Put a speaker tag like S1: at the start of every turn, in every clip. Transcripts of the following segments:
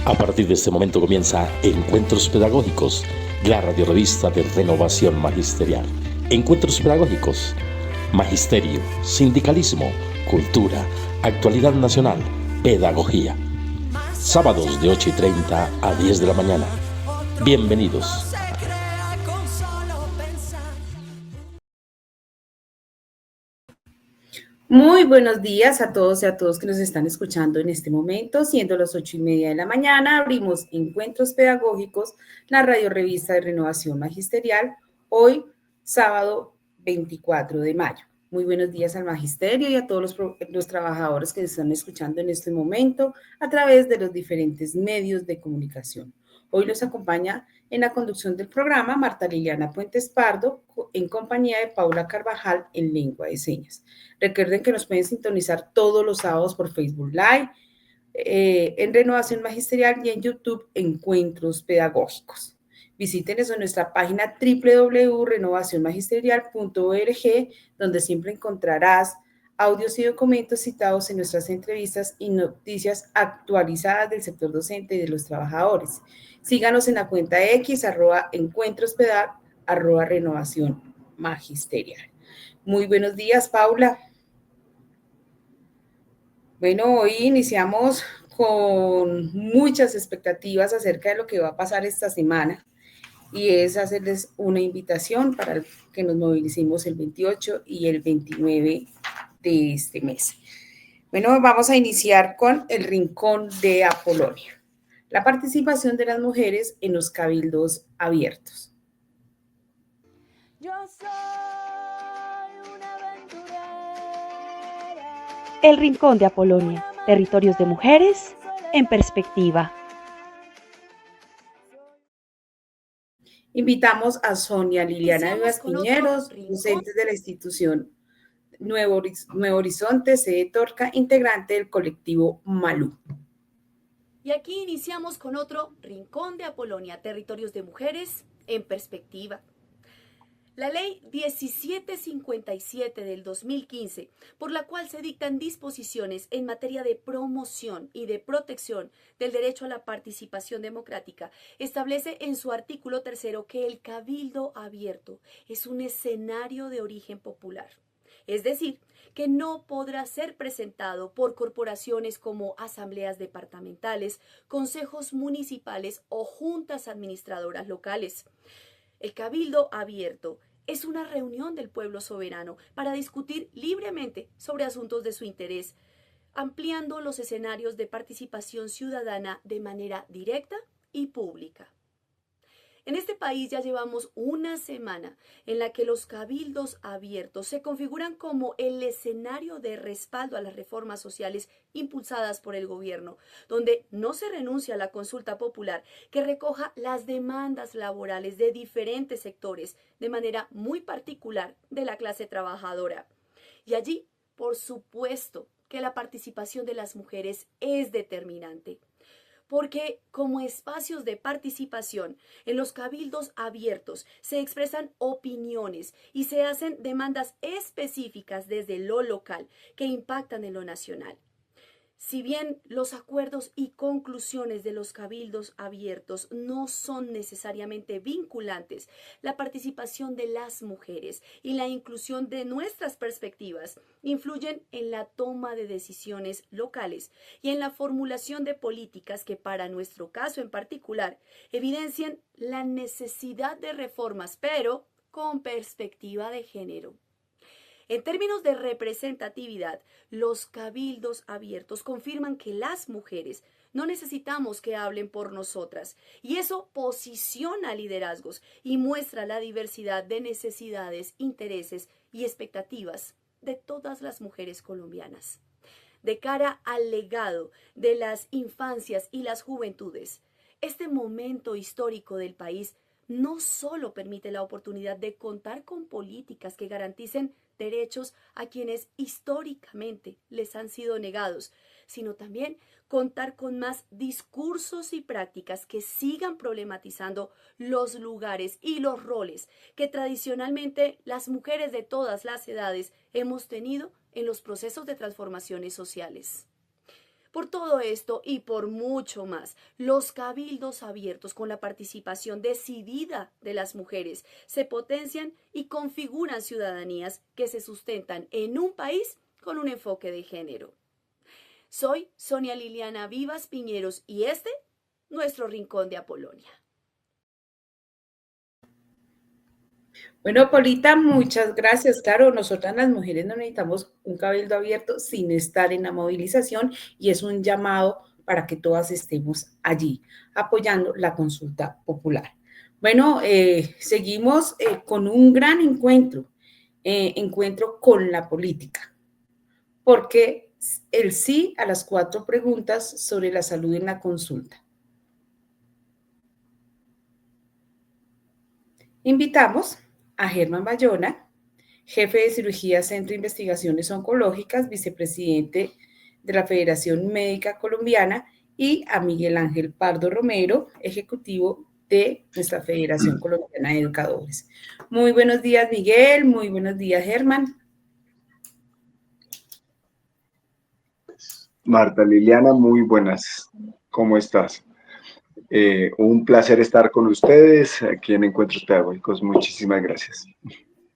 S1: A partir de este momento comienza Encuentros Pedagógicos, la radiorrevista de Renovación Magisterial. Encuentros Pedagógicos, Magisterio, Sindicalismo, Cultura, Actualidad Nacional, Pedagogía. Sábados de 8:30 a 10 de la mañana. Bienvenidos.
S2: Muy buenos días a todos y a todos que nos están escuchando en este momento. Siendo las 8:30 de la mañana, abrimos Encuentros Pedagógicos, la radiorrevista de Renovación Magisterial, hoy, sábado 24 de mayo. Muy buenos días al magisterio y a todos los trabajadores que están escuchando en este momento a través de los diferentes medios de comunicación. Hoy nos acompaña en la conducción del programa Marta Liliana Puentes Pardo, en compañía de Paula Carvajal en Lengua de Señas. Recuerden que nos pueden sintonizar todos los sábados por Facebook Live, en Renovación Magisterial y en YouTube Encuentros Pedagógicos. Visítenos en nuestra página www.renovacionmagisterial.org, donde siempre encontrarás audios y documentos citados en nuestras entrevistas y noticias actualizadas del sector docente y de los trabajadores. Síganos en la cuenta X, @encuentrospedal, @renovación magisterial. Muy buenos días, Paula. Bueno, hoy iniciamos con muchas expectativas acerca de lo que va a pasar esta semana y es hacerles una invitación para que nos movilicemos el 28 y el 29 de este mes. Bueno, vamos a iniciar con el Rincón de Apolonia, la participación de las mujeres en los cabildos abiertos.
S3: Yo soy una aventurera.
S4: El Rincón de Apolonia, territorios de mujeres en perspectiva.
S2: Invitamos a Sonia Liliana Vivas Piñeros, docente de la institución Nuevo Horizonte, sede Torca, integrante del colectivo Malú.
S3: Y aquí iniciamos con otro Rincón de Apolonia, territorios de mujeres en perspectiva. La Ley 1757 del 2015, por la cual se dictan disposiciones en materia de promoción y de protección del derecho a la participación democrática, establece en su artículo 3 que el cabildo abierto es un escenario de origen popular. Es decir, que no podrá ser presentado por corporaciones como asambleas departamentales, consejos municipales o juntas administradoras locales. El cabildo abierto es una reunión del pueblo soberano para discutir libremente sobre asuntos de su interés, ampliando los escenarios de participación ciudadana de manera directa y pública. En este país ya llevamos una semana en la que los cabildos abiertos se configuran como el escenario de respaldo a las reformas sociales impulsadas por el gobierno, donde no se renuncia a la consulta popular que recoja las demandas laborales de diferentes sectores, de manera muy particular de la clase trabajadora. Y allí, por supuesto, que la participación de las mujeres es determinante. Porque como espacios de participación en los cabildos abiertos se expresan opiniones y se hacen demandas específicas desde lo local que impactan en lo nacional. Si bien los acuerdos y conclusiones de los cabildos abiertos no son necesariamente vinculantes, la participación de las mujeres y la inclusión de nuestras perspectivas influyen en la toma de decisiones locales y en la formulación de políticas que, para nuestro caso en particular, evidencian la necesidad de reformas, pero con perspectiva de género. En términos de representatividad, los cabildos abiertos confirman que las mujeres no necesitamos que hablen por nosotras, y eso posiciona liderazgos y muestra la diversidad de necesidades, intereses y expectativas de todas las mujeres colombianas. De cara al legado de las infancias y las juventudes, este momento histórico del país no solo permite la oportunidad de contar con políticas que garanticen derechos a quienes históricamente les han sido negados, sino también contar con más discursos y prácticas que sigan problematizando los lugares y los roles que tradicionalmente las mujeres de todas las edades hemos tenido en los procesos de transformaciones sociales. Por todo esto y por mucho más, los cabildos abiertos con la participación decidida de las mujeres se potencian y configuran ciudadanías que se sustentan en un país con un enfoque de género. Soy Sonia Liliana Vivas Piñeros y nuestro Rincón de Apolonia.
S2: Bueno, Polita, muchas gracias. Claro, nosotras las mujeres no necesitamos un cabildo abierto sin estar en la movilización y es un llamado para que todas estemos allí apoyando la consulta popular. Bueno, seguimos con un gran encuentro con la política, porque el sí a las 4 preguntas sobre la salud en la consulta. Invitamos a Germán Bayona, jefe de cirugía Centro de Investigaciones Oncológicas, vicepresidente de la Federación Médica Colombiana, y a Miguel Ángel Pardo Romero, ejecutivo de nuestra Federación Colombiana de Educadores. Muy buenos días, Miguel. Muy buenos días, Germán.
S5: Marta Liliana, muy buenas. ¿Cómo estás? Un placer estar con ustedes aquí en Encuentros Pedagógicos. Muchísimas gracias.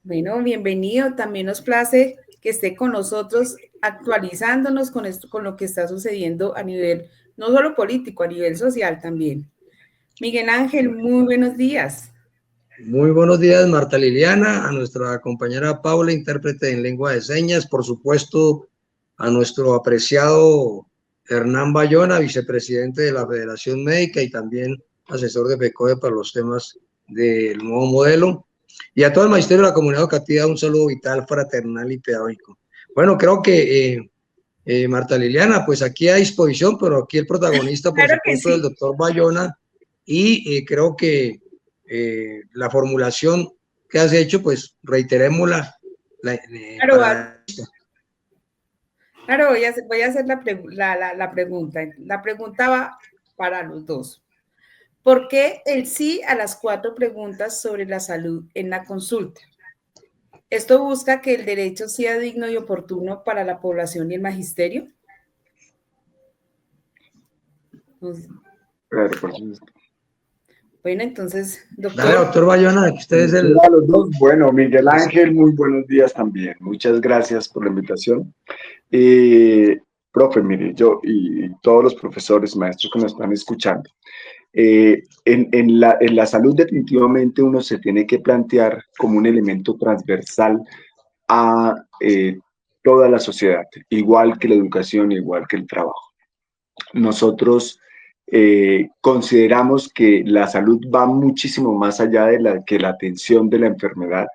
S2: Bueno, bienvenido. También nos place que esté con nosotros actualizándonos con esto, con lo que está sucediendo a nivel, no solo político, a nivel social también. Miguel Ángel, muy buenos días.
S6: Muy buenos días, Marta Liliana, a nuestra compañera Paula, intérprete en lengua de señas, por supuesto, a nuestro apreciado Hernán Bayona, vicepresidente de la Federación Médica y también asesor de FECODE para los temas del nuevo modelo, y a todo el magisterio de la comunidad educativa, un saludo vital, fraternal y pedagógico. Bueno, creo que Marta Liliana, pues aquí a disposición, pero aquí el protagonista, por
S2: Claro
S6: supuesto,
S2: sí.
S6: del doctor Bayona, y creo que la formulación que has hecho, pues reiterémosla.
S2: Claro, voy a hacer la pregunta. La pregunta va para los dos. ¿Por qué el sí a las 4 preguntas sobre la salud en la consulta? ¿Esto busca que el derecho sea digno y oportuno para la población y el magisterio?
S5: Claro, por supuesto.
S2: Bueno, entonces, doctor.
S6: Dale, doctor Bayona, que usted es el...
S5: Los dos. Bueno, Miguel Ángel, muy buenos días también. Muchas gracias por la invitación. Profe, mire, yo y todos los profesores, maestros que nos están escuchando, en la salud definitivamente uno se tiene que plantear como un elemento transversal a toda la sociedad, igual que la educación, igual que el trabajo. Nosotros consideramos que la salud va muchísimo más allá de que la atención de la enfermedad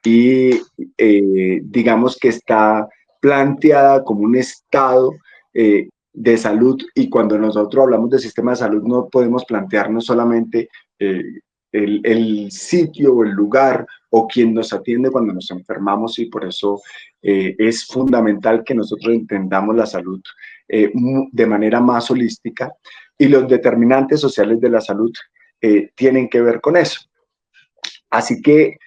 S5: y digamos que está planteada como un estado de salud, y cuando nosotros hablamos del sistema de salud no podemos plantearnos solamente el sitio o el lugar o quien nos atiende cuando nos enfermamos, y por eso es fundamental que nosotros entendamos la salud de manera más holística, y los determinantes sociales de la salud tienen que ver con eso. Así que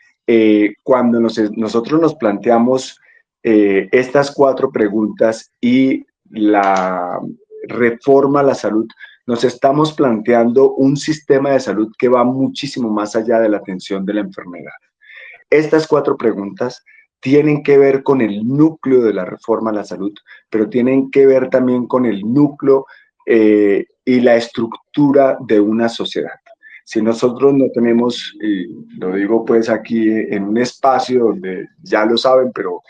S5: cuando nosotros nos planteamos estas 4 preguntas y la reforma a la salud, nos estamos planteando un sistema de salud que va muchísimo más allá de la atención de la enfermedad. Estas 4 preguntas tienen que ver con el núcleo de la reforma a la salud, pero tienen que ver también con el núcleo y la estructura de una sociedad. Si nosotros no tenemos, y lo digo pues aquí en un espacio donde ya lo saben, pero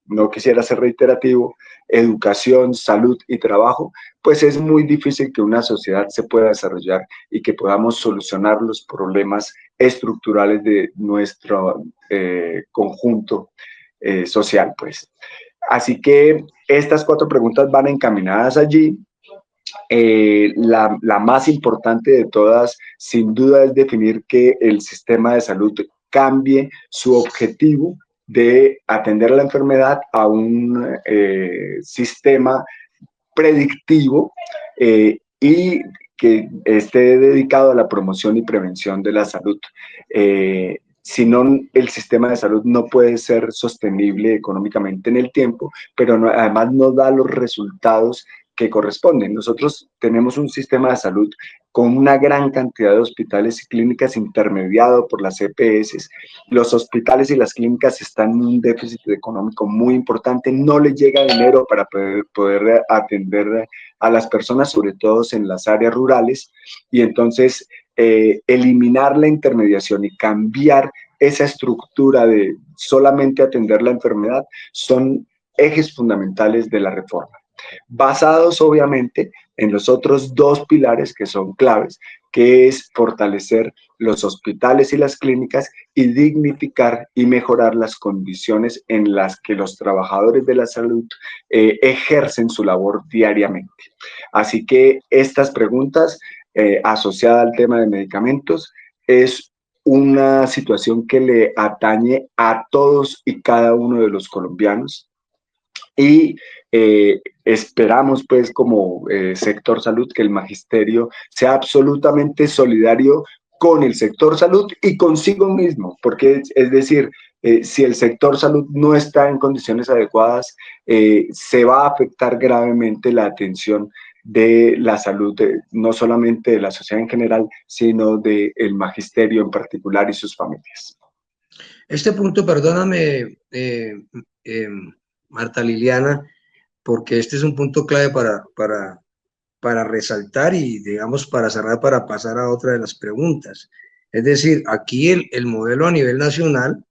S5: no quisiera ser reiterativo, educación, salud y trabajo, pues es muy difícil que una sociedad se pueda desarrollar y que podamos solucionar los problemas estructurales de nuestro conjunto social, pues. Así que estas 4 preguntas van encaminadas allí. La más importante de todas, sin duda, es definir que el sistema de salud cambie su objetivo de atender la enfermedad a un sistema predictivo y que esté dedicado a la promoción y prevención de la salud. Si no, el sistema de salud no puede ser sostenible económicamente en el tiempo, pero además no da los resultados que corresponden. Nosotros tenemos un sistema de salud con una gran cantidad de hospitales y clínicas intermediado por las EPS. Los hospitales y las clínicas están en un déficit económico muy importante, no les llega dinero para poder atender a las personas, sobre todo en las áreas rurales, y entonces eliminar la intermediación y cambiar esa estructura de solamente atender la enfermedad son ejes fundamentales de la reforma, basados obviamente en los otros dos pilares que son claves, que es fortalecer los hospitales y las clínicas y dignificar y mejorar las condiciones en las que los trabajadores de la salud ejercen su labor diariamente. Así que estas preguntas asociadas al tema de medicamentos es una situación que le atañe a todos y cada uno de los colombianos, y esperamos pues como sector salud que el magisterio sea absolutamente solidario con el sector salud y consigo mismo, porque es decir, si el sector salud no está en condiciones adecuadas, se va a afectar gravemente la atención de la salud, no solamente de la sociedad en general, sino del magisterio en particular y sus familias.
S6: Este punto, perdóname, Marta Liliana, porque este es un punto clave para resaltar y, digamos, para cerrar, para pasar a otra de las preguntas. Es decir, aquí el modelo a nivel nacional,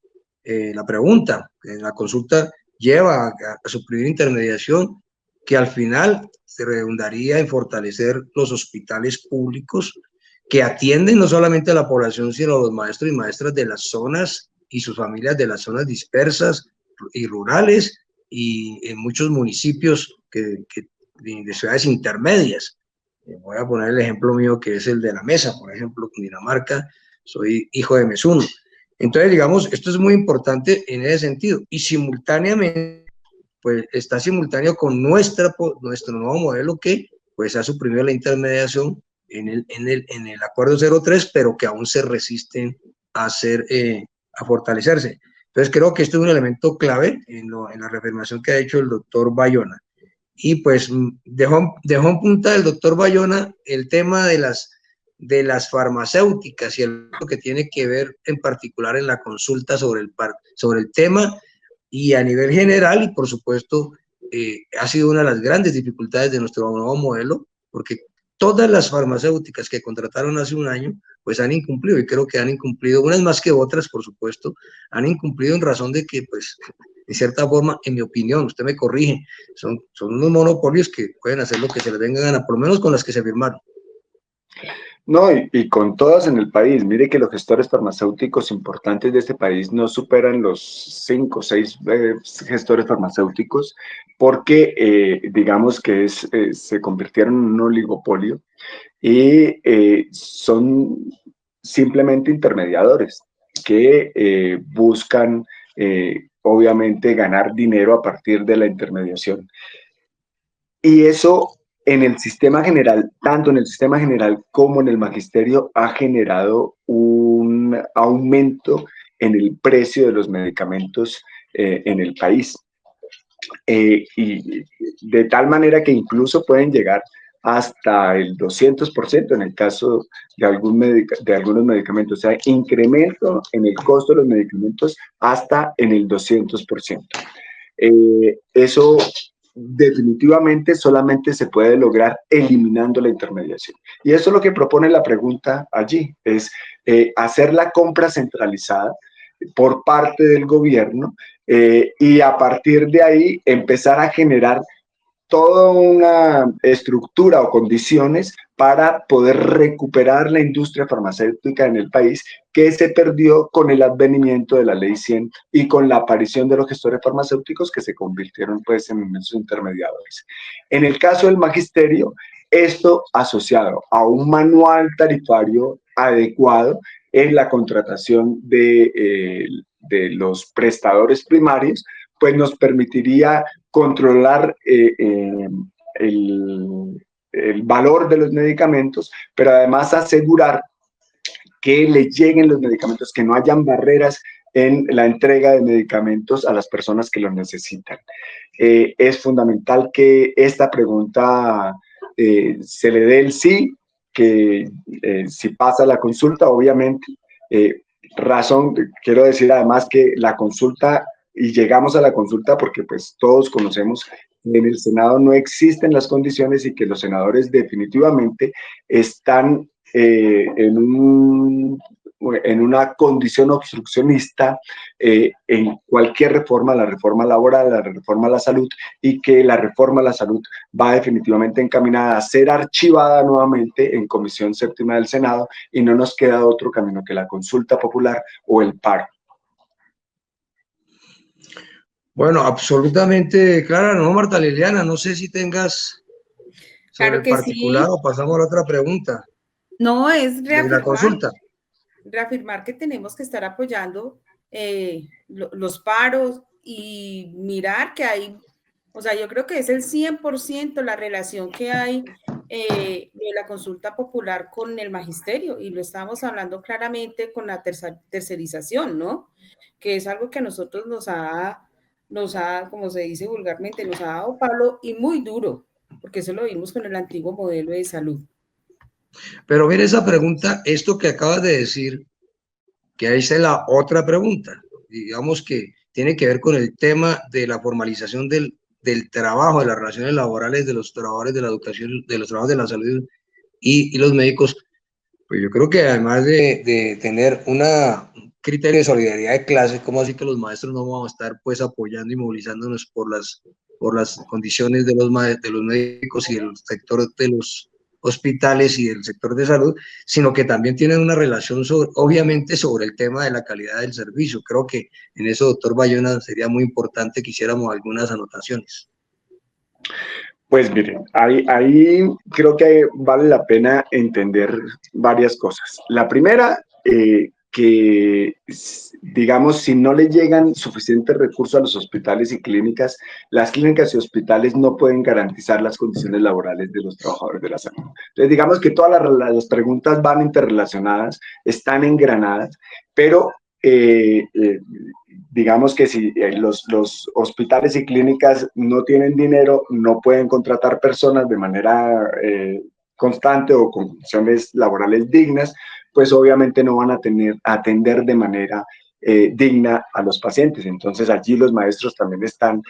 S6: la pregunta en la consulta lleva a suprimir intermediación, que al final se redundaría en fortalecer los hospitales públicos que atienden no solamente a la población, sino a los maestros y maestras de las zonas y sus familias de las zonas dispersas y rurales y en muchos municipios de ciudades intermedias. Voy a poner el ejemplo mío, que es el de La Mesa, por ejemplo, Cundinamarca. Soy hijo de Mesuno. Entonces, digamos, esto es muy importante en ese sentido. Y simultáneamente, pues está simultáneo con nuestro nuevo modelo que pues ha suprimido la intermediación en el acuerdo 03, pero que aún se resisten a fortalecerse. Entonces creo que esto es un elemento clave en la reafirmación que ha hecho el doctor Bayona. Y pues dejó en punta el doctor Bayona el tema de las farmacéuticas y lo que tiene que ver en particular en la consulta sobre el tema y a nivel general, y por supuesto ha sido una de las grandes dificultades de nuestro nuevo modelo, porque todas las farmacéuticas que contrataron hace un año, pues han incumplido, y creo que han incumplido, unas más que otras, por supuesto, han incumplido en razón de que, pues, de cierta forma, en mi opinión, usted me corrige, son unos monopolios que pueden hacer lo que se les venga a gana, por lo menos con las que se firmaron.
S5: No, y con todas en el país. Mire que los gestores farmacéuticos importantes de este país no superan los 5 o 6 gestores farmacéuticos, porque digamos que se convirtieron en un oligopolio y son simplemente intermediadores que buscan obviamente ganar dinero a partir de la intermediación. Y eso en el sistema general, tanto en el sistema general como en el magisterio, ha generado un aumento en el precio de los medicamentos en el país. Y de tal manera que incluso pueden llegar hasta el 200% en el caso de algunos medicamentos. O sea, incremento en el costo de los medicamentos hasta en el 200%. Eso definitivamente solamente se puede lograr eliminando la intermediación. Y eso es lo que propone la pregunta allí, es hacer la compra centralizada por parte del gobierno y a partir de ahí empezar a generar toda una estructura o condiciones para poder recuperar la industria farmacéutica en el país que se perdió con el advenimiento de la Ley 100 y con la aparición de los gestores farmacéuticos que se convirtieron pues en esos intermediadores. En el caso del magisterio, esto asociado a un manual tarifario adecuado en la contratación de los prestadores primarios, pues nos permitiría controlar el valor de los medicamentos, pero además asegurar que le lleguen los medicamentos, que no hayan barreras en la entrega de medicamentos a las personas que lo necesitan. Es fundamental que esta pregunta se le dé el sí, que si pasa la consulta, obviamente, quiero decir además que la consulta, y llegamos a la consulta porque pues todos conocemos que en el Senado no existen las condiciones y que los senadores definitivamente están en una condición obstruccionista en cualquier reforma, la reforma laboral, la reforma a la salud, y que la reforma a la salud va definitivamente encaminada a ser archivada nuevamente en Comisión Séptima del Senado, y no nos queda otro camino que la consulta popular o el paro.
S6: Bueno, absolutamente clara, ¿no, Marta Liliana? No sé si tengas sobre
S2: Claro
S6: el
S2: que
S6: particular
S2: sí.
S6: o pasamos a la otra pregunta
S2: No, es
S6: de la consulta.
S2: reafirmar que tenemos que estar apoyando los paros y mirar que hay, o sea, yo creo que es el 100% la relación que hay de la consulta popular con el magisterio, y lo estamos hablando claramente con la tercerización, ¿no? Que es algo que a nosotros nos ha, como se dice vulgarmente, nos ha dado palo y muy duro, porque eso lo vimos con el antiguo modelo de salud.
S6: Pero mire esa pregunta, esto que acabas de decir, que ahí está la otra pregunta, digamos que tiene que ver con el tema de la formalización del trabajo, de las relaciones laborales de los trabajadores de la educación, de los trabajadores de la salud y los médicos. Pues yo creo que además de tener un criterio de solidaridad de clases, ¿cómo así que los maestros no vamos a estar pues apoyando y movilizándonos por las condiciones de los médicos y del sector de los hospitales y del sector de salud, sino que también tienen una relación obviamente sobre el tema de la calidad del servicio? Creo que en eso, doctor Bayona, sería muy importante que hiciéramos algunas anotaciones.
S5: Pues miren, ahí creo que vale la pena entender varias cosas. La primera, que digamos, si no le llegan suficientes recursos a los hospitales y clínicas, las clínicas y hospitales no pueden garantizar las condiciones laborales de los trabajadores de la salud. Entonces, digamos que todas las preguntas van interrelacionadas, están engranadas, pero digamos que si los hospitales y clínicas no tienen dinero, no pueden contratar personas de manera constante o con condiciones laborales dignas, pues obviamente no van a atender de manera digna a los pacientes. Entonces allí los maestros también están,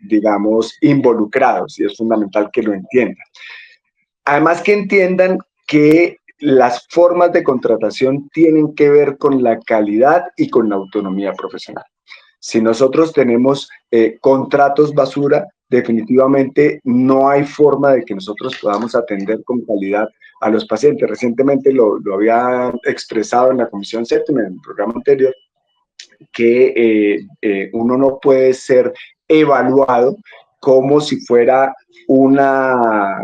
S5: digamos, involucrados, y es fundamental que lo entiendan. Además, que entiendan que las formas de contratación tienen que ver con la calidad y con la autonomía profesional. Si nosotros tenemos contratos basura, definitivamente no hay forma de que nosotros podamos atender con calidad a los pacientes. Recientemente lo había expresado en la Comisión Séptima, en el programa anterior, que uno no puede ser evaluado como si fuera una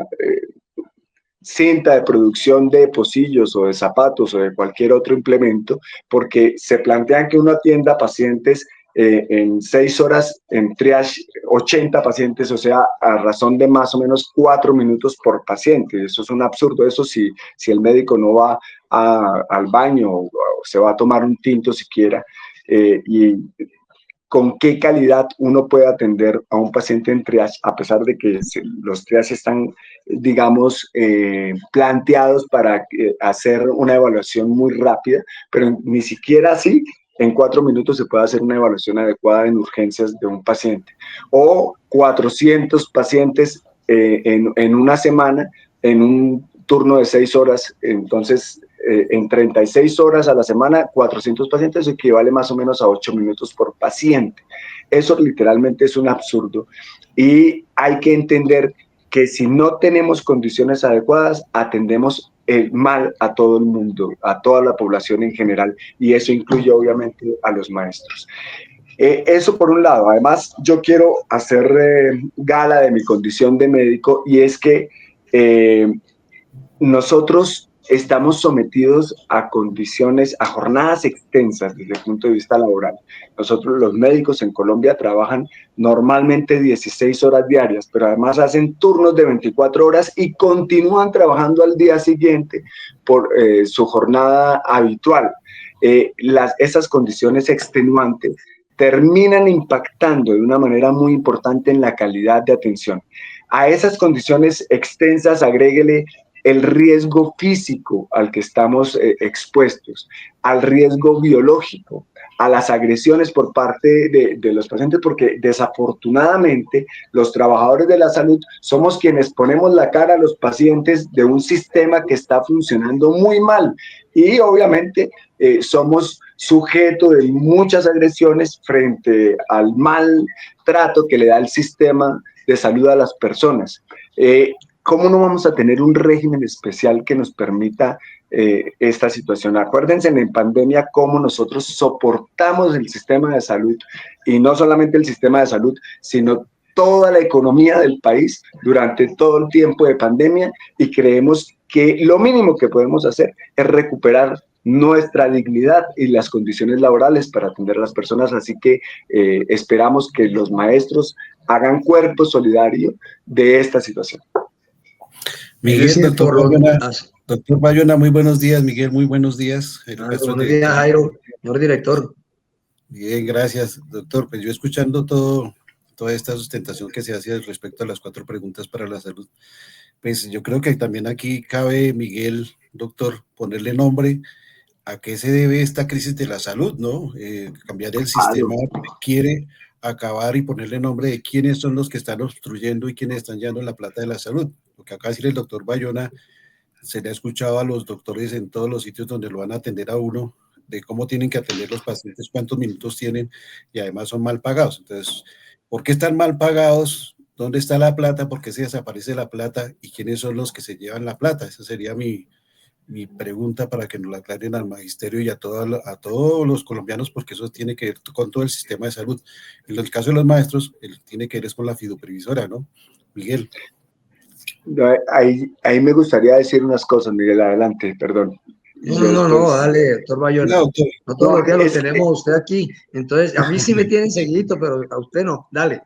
S5: cinta de producción de pocillos o de zapatos o de cualquier otro implemento, porque se plantean que uno atienda pacientes en 6 horas, en triage 80 pacientes, o sea, a razón de más o menos 4 minutos por paciente. Eso es un absurdo. Eso si el médico no va al baño o se va a tomar un tinto siquiera, y con qué calidad uno puede atender a un paciente en triage, a pesar de que los triages están, digamos, planteados para hacer una evaluación muy rápida, pero ni siquiera así en 4 minutos se puede hacer una evaluación adecuada en urgencias de un paciente. O 400 pacientes en una semana, en un turno de 6 horas, entonces en 36 horas a la semana, 400 pacientes equivale más o menos a 8 minutos por paciente. Eso literalmente es un absurdo, y hay que entender que si no tenemos condiciones adecuadas, atendemos mal a todo el mundo, a toda la población en general, y eso incluye obviamente a los maestros. Eso por un lado. Además, yo quiero hacer gala de mi condición de médico, y es que nosotros estamos sometidos a condiciones, a jornadas extensas desde el punto de vista laboral. Nosotros los médicos en Colombia trabajan normalmente 16 horas diarias, pero además hacen turnos de 24 horas y continúan trabajando al día siguiente por su jornada habitual. esas condiciones extenuantes terminan impactando de una manera muy importante en la calidad de atención. A esas condiciones extensas agréguele el riesgo físico al que estamos expuestos, al riesgo biológico, a las agresiones por parte de los pacientes, porque desafortunadamente los trabajadores de la salud somos quienes ponemos la cara a los pacientes de un sistema que está funcionando muy mal y obviamente somos sujeto de muchas agresiones frente al mal trato que le da el sistema de salud a las personas. ¿Cómo no vamos a tener un régimen especial que nos permita esta situación? Acuérdense en pandemia cómo nosotros soportamos el sistema de salud, y no solamente el sistema de salud, sino toda la economía del país durante todo el tiempo de pandemia, y creemos que lo mínimo que podemos hacer es recuperar nuestra dignidad y las condiciones laborales para atender a las personas. Así que esperamos que los maestros hagan cuerpo solidario de esta situación.
S7: Miguel, doctor Bayona, muy buenos días. Miguel, muy buenos días.
S6: Buenos días, Jairo, señor director.
S7: Bien, gracias, doctor. Pues yo escuchando toda esta sustentación que se hace respecto a las 4 preguntas para la salud, pues yo creo que también aquí cabe, Miguel, doctor, ponerle nombre a qué se debe esta crisis de la salud, ¿no? Cambiar el sistema quiere acabar y ponerle nombre de quiénes son los que están obstruyendo y quiénes están llevando la plata de la salud. Lo que acaba de decir el doctor Bayona, se le ha escuchado a los doctores en todos los sitios donde lo van a atender a uno, de cómo tienen que atender los pacientes, cuántos minutos tienen, y además son mal pagados. Entonces, ¿por qué están mal pagados? ¿Dónde está la plata? ¿Por qué se desaparece la plata? ¿Y quiénes son los que se llevan la plata? Esa sería mi pregunta para que nos la aclaren al magisterio y a todos los colombianos, porque eso tiene que ver con todo el sistema de salud. En el caso de los maestros, tiene que ver con la fiduprevisora, ¿no? Miguel.
S5: Ahí me gustaría decir unas cosas, Miguel, adelante, perdón.
S6: No, dale, doctor Bayona. No todos los días lo tenemos a usted aquí, entonces a mí sí me tienen seguidito, pero a usted no, dale.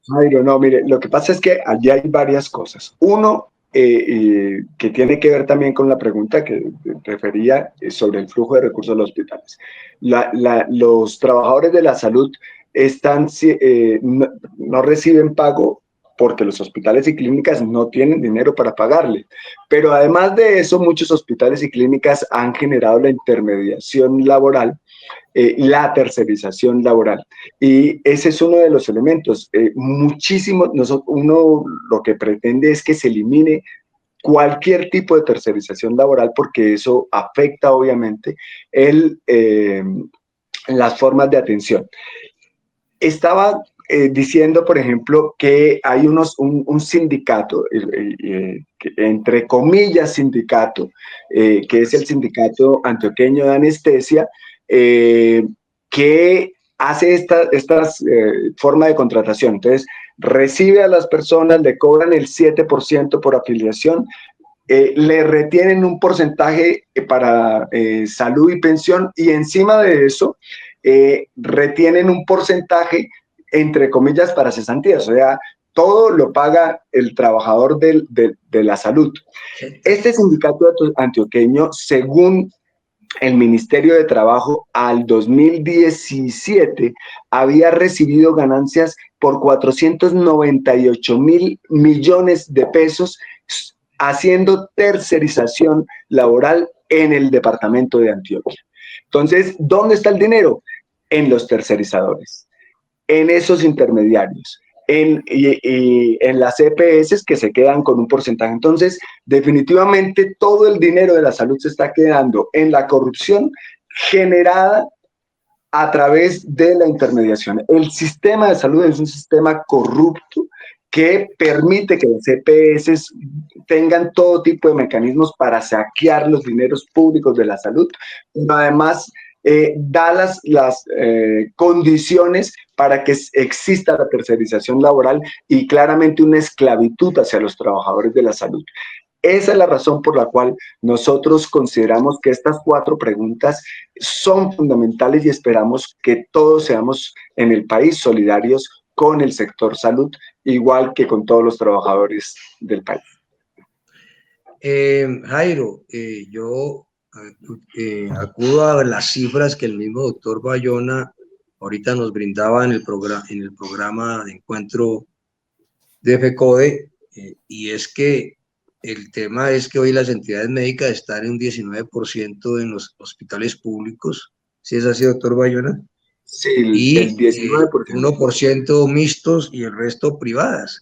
S5: Jairo, no, mire, lo que pasa es que allí hay varias cosas. Uno, que tiene que ver también con la pregunta que refería sobre el flujo de recursos de los hospitales. Los trabajadores de la salud no reciben pago porque los hospitales y clínicas no tienen dinero para pagarle. Pero además de eso, muchos hospitales y clínicas han generado la intermediación laboral, la tercerización laboral. Y ese es uno de los elementos. Uno lo que pretende es que se elimine cualquier tipo de tercerización laboral, porque eso afecta obviamente las formas de atención. Estaba diciendo, por ejemplo, que hay un sindicato, entre comillas sindicato, que es el Sindicato Antioqueño de Anestesia, que hace esta forma de contratación. Entonces, recibe a las personas, le cobran el 7% por afiliación, le retienen un porcentaje para salud y pensión, y encima de eso retienen un porcentaje, entre comillas, para cesantías. O sea, todo lo paga el trabajador de la salud. Este sindicato antioqueño, según el Ministerio de Trabajo, al 2017 había recibido ganancias por 498.000 millones de pesos, haciendo tercerización laboral en el departamento de Antioquia. Entonces, ¿dónde está el dinero? En los tercerizadores, en esos intermediarios, en las EPS que se quedan con un porcentaje. Entonces, definitivamente todo el dinero de la salud se está quedando en la corrupción generada a través de la intermediación. El sistema de salud es un sistema corrupto que permite que las EPS tengan todo tipo de mecanismos para saquear los dineros públicos de la salud, pero además da las condiciones para que exista la tercerización laboral y claramente una esclavitud hacia los trabajadores de la salud. Esa es la razón por la cual nosotros consideramos que estas 4 preguntas son fundamentales y esperamos que todos seamos en el país solidarios con el sector salud, igual que con todos los trabajadores del país.
S6: Jairo, yo acudo a las cifras que el mismo doctor Bayona ahorita nos brindaba en el programa de encuentro de FECODE, y es que el tema es que hoy las entidades médicas están en un 19% en los hospitales públicos, ¿sí es así, doctor Bayona?
S5: Sí,
S6: Y
S5: el 19%.
S6: 1% mixtos y el resto privadas.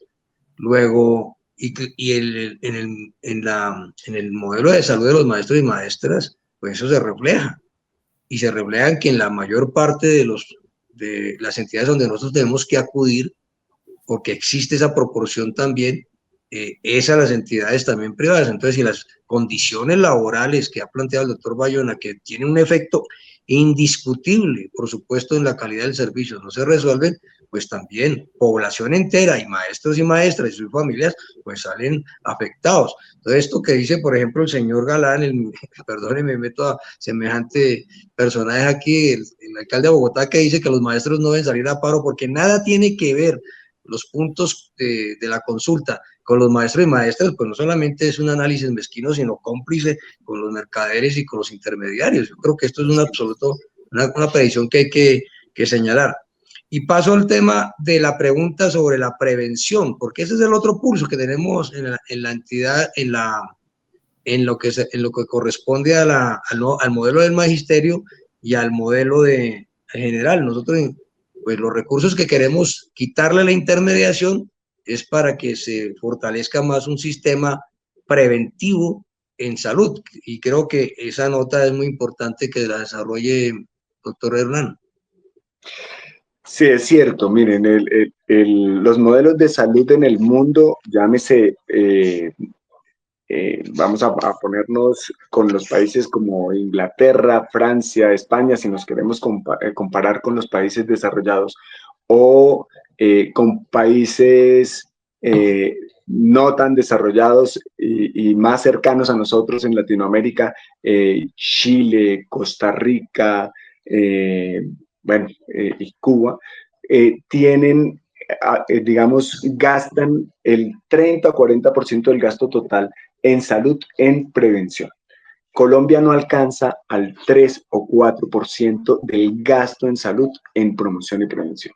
S6: Luego, en el modelo de salud de los maestros y maestras, pues eso se refleja. Y se refleja en que en la mayor parte de las entidades donde nosotros tenemos que acudir, porque existe esa proporción también, es a las entidades también privadas. Entonces, si las condiciones laborales que ha planteado el doctor Bayona, que tienen un efecto indiscutible, por supuesto, en la calidad del servicio, no se resuelven, pues también población entera y maestros y maestras y sus familias, pues salen afectados. Entonces, esto que dice, por ejemplo, el señor Galán, perdónenme, me meto a semejante personaje aquí, el alcalde de Bogotá, que dice que los maestros no deben salir a paro porque nada tiene que ver los puntos de la consulta con los maestros y maestras, pues no solamente es un análisis mezquino, sino cómplice con los mercaderes y con los intermediarios. Yo creo que esto es una predicción que hay que señalar. Y paso al tema de la pregunta sobre la prevención, porque ese es el otro pulso que tenemos en la entidad, en lo que corresponde al modelo del magisterio y al modelo general. Nosotros, pues los recursos que queremos quitarle a la intermediación es para que se fortalezca más un sistema preventivo en salud, y creo que esa nota es muy importante que la desarrolle doctor Hernán.
S5: Sí, es cierto. Miren, los modelos de salud en el mundo, llámese, vamos a ponernos con los países como Inglaterra, Francia, España, si nos queremos comparar con los países desarrollados, o con países no tan desarrollados y más cercanos a nosotros en Latinoamérica, Chile, Costa Rica, y Cuba, tienen, digamos, gastan el 30 o 40% del gasto total en salud, en prevención. Colombia no alcanza al 3 o 4% del gasto en salud en promoción y prevención.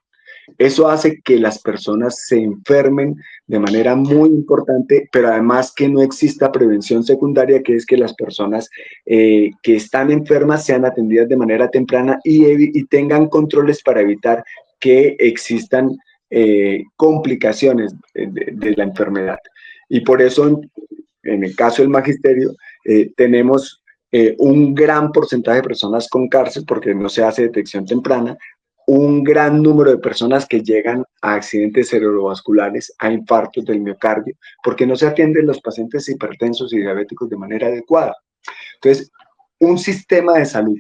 S5: Eso hace que las personas se enfermen de manera muy importante, pero además que no exista prevención secundaria, que es que las personas que están enfermas sean atendidas de manera temprana y tengan controles para evitar que existan complicaciones de la enfermedad. Y por eso, en el caso del magisterio, tenemos un gran porcentaje de personas con cáncer porque no se hace detección temprana, un gran número de personas que llegan a accidentes cerebrovasculares, a infartos del miocardio, porque no se atienden los pacientes hipertensos y diabéticos de manera adecuada. Entonces, un sistema de salud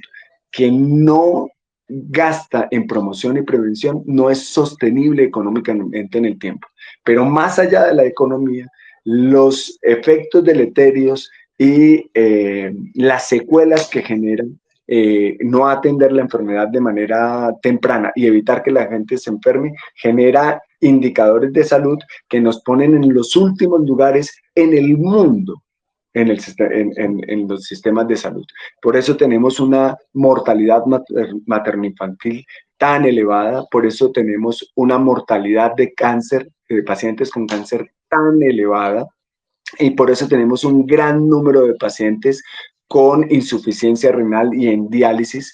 S5: que no gasta en promoción y prevención no es sostenible económicamente en el tiempo. Pero más allá de la economía, los efectos deleterios y las secuelas que generan no atender la enfermedad de manera temprana y evitar que la gente se enferme, genera indicadores de salud que nos ponen en los últimos lugares en el mundo en los sistemas de salud. Por eso tenemos una mortalidad materno-infantil tan elevada, por eso tenemos una mortalidad de cáncer, de pacientes con cáncer tan elevada, y por eso tenemos un gran número de pacientes con insuficiencia renal y en diálisis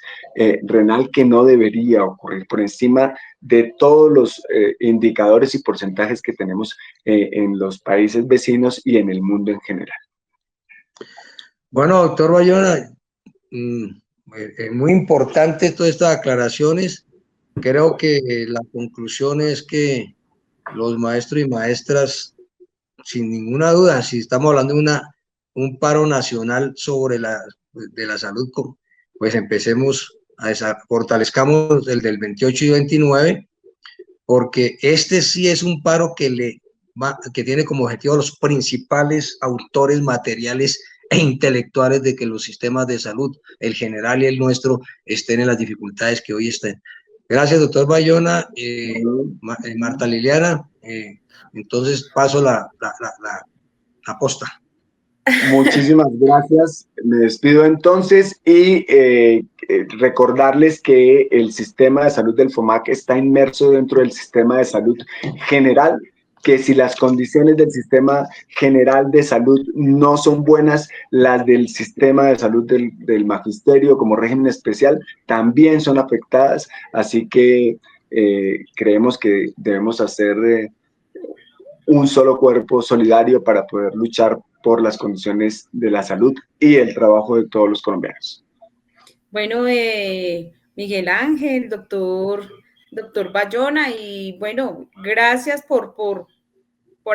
S5: renal, que no debería ocurrir, por encima de todos los indicadores y porcentajes que tenemos en los países vecinos y en el mundo en general.
S6: Bueno, doctor Bayona, muy importante todas estas aclaraciones. Creo que la conclusión es que los maestros y maestras, sin ninguna duda, si estamos hablando de un paro nacional de la salud, pues empecemos fortalezcamos el del 28 y 29, porque este sí es un paro que tiene como objetivo a los principales autores materiales e intelectuales de que los sistemas de salud, el general y el nuestro, estén en las dificultades que hoy estén. Gracias, doctor Bayona. Marta Liliana, entonces paso la posta.
S5: Muchísimas gracias. Me despido entonces y recordarles que el sistema de salud del FOMAC está inmerso dentro del sistema de salud general, que si las condiciones del sistema general de salud no son buenas, las del sistema de salud del magisterio como régimen especial también son afectadas. Así que creemos que debemos hacer un solo cuerpo solidario para poder luchar por las condiciones de la salud y el trabajo de todos los colombianos.
S2: Bueno, Miguel Ángel, doctor Bayona, y bueno, gracias por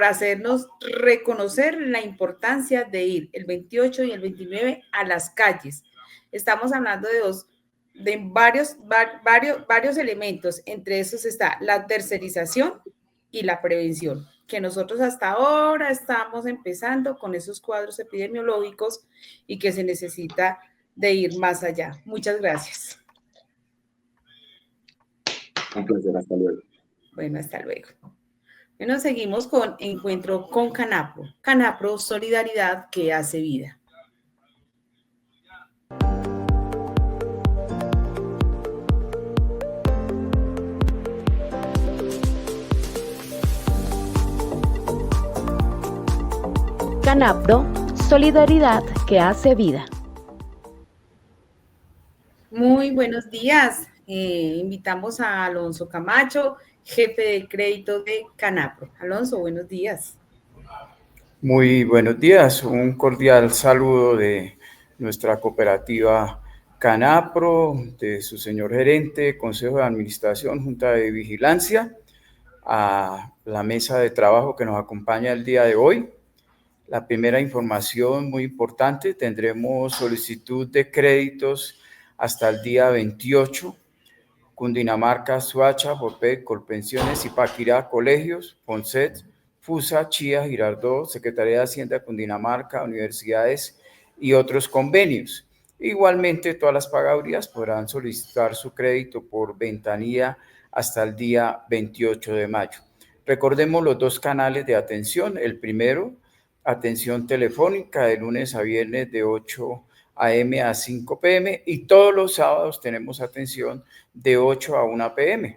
S2: hacernos reconocer la importancia de ir el 28 y el 29 a las calles. Estamos hablando de varios elementos, entre esos está la tercerización y la prevención, que nosotros hasta ahora estamos empezando con esos cuadros epidemiológicos y que se necesita de ir más allá. Muchas gracias.
S5: Un placer, hasta luego.
S2: Bueno, hasta luego. Bueno, seguimos con Encuentro con Canapro. Canapro, solidaridad que hace vida.
S4: Canapro, solidaridad que hace vida.
S2: Muy buenos días. Invitamos a Alonso Camacho, jefe de crédito de Canapro. Alonso, buenos días.
S8: Muy buenos días. Un cordial saludo de nuestra cooperativa Canapro, de su señor gerente, Consejo de Administración, Junta de Vigilancia, a la mesa de trabajo que nos acompaña el día de hoy. La primera información muy importante, tendremos solicitud de créditos hasta el día 28. Cundinamarca, Soacha, Bopec, Colpensiones, Zipaquirá, Colegios, Ponset, FUSA, Chía, Girardot, Secretaría de Hacienda de Cundinamarca, universidades y otros convenios. Igualmente, todas las pagadurías podrán solicitar su crédito por ventanilla hasta el día 28 de mayo. Recordemos los dos canales de atención. El primero, atención telefónica de lunes a viernes de 8 a.m. a 5 p.m. y todos los sábados tenemos atención de 8 a 1 p.m.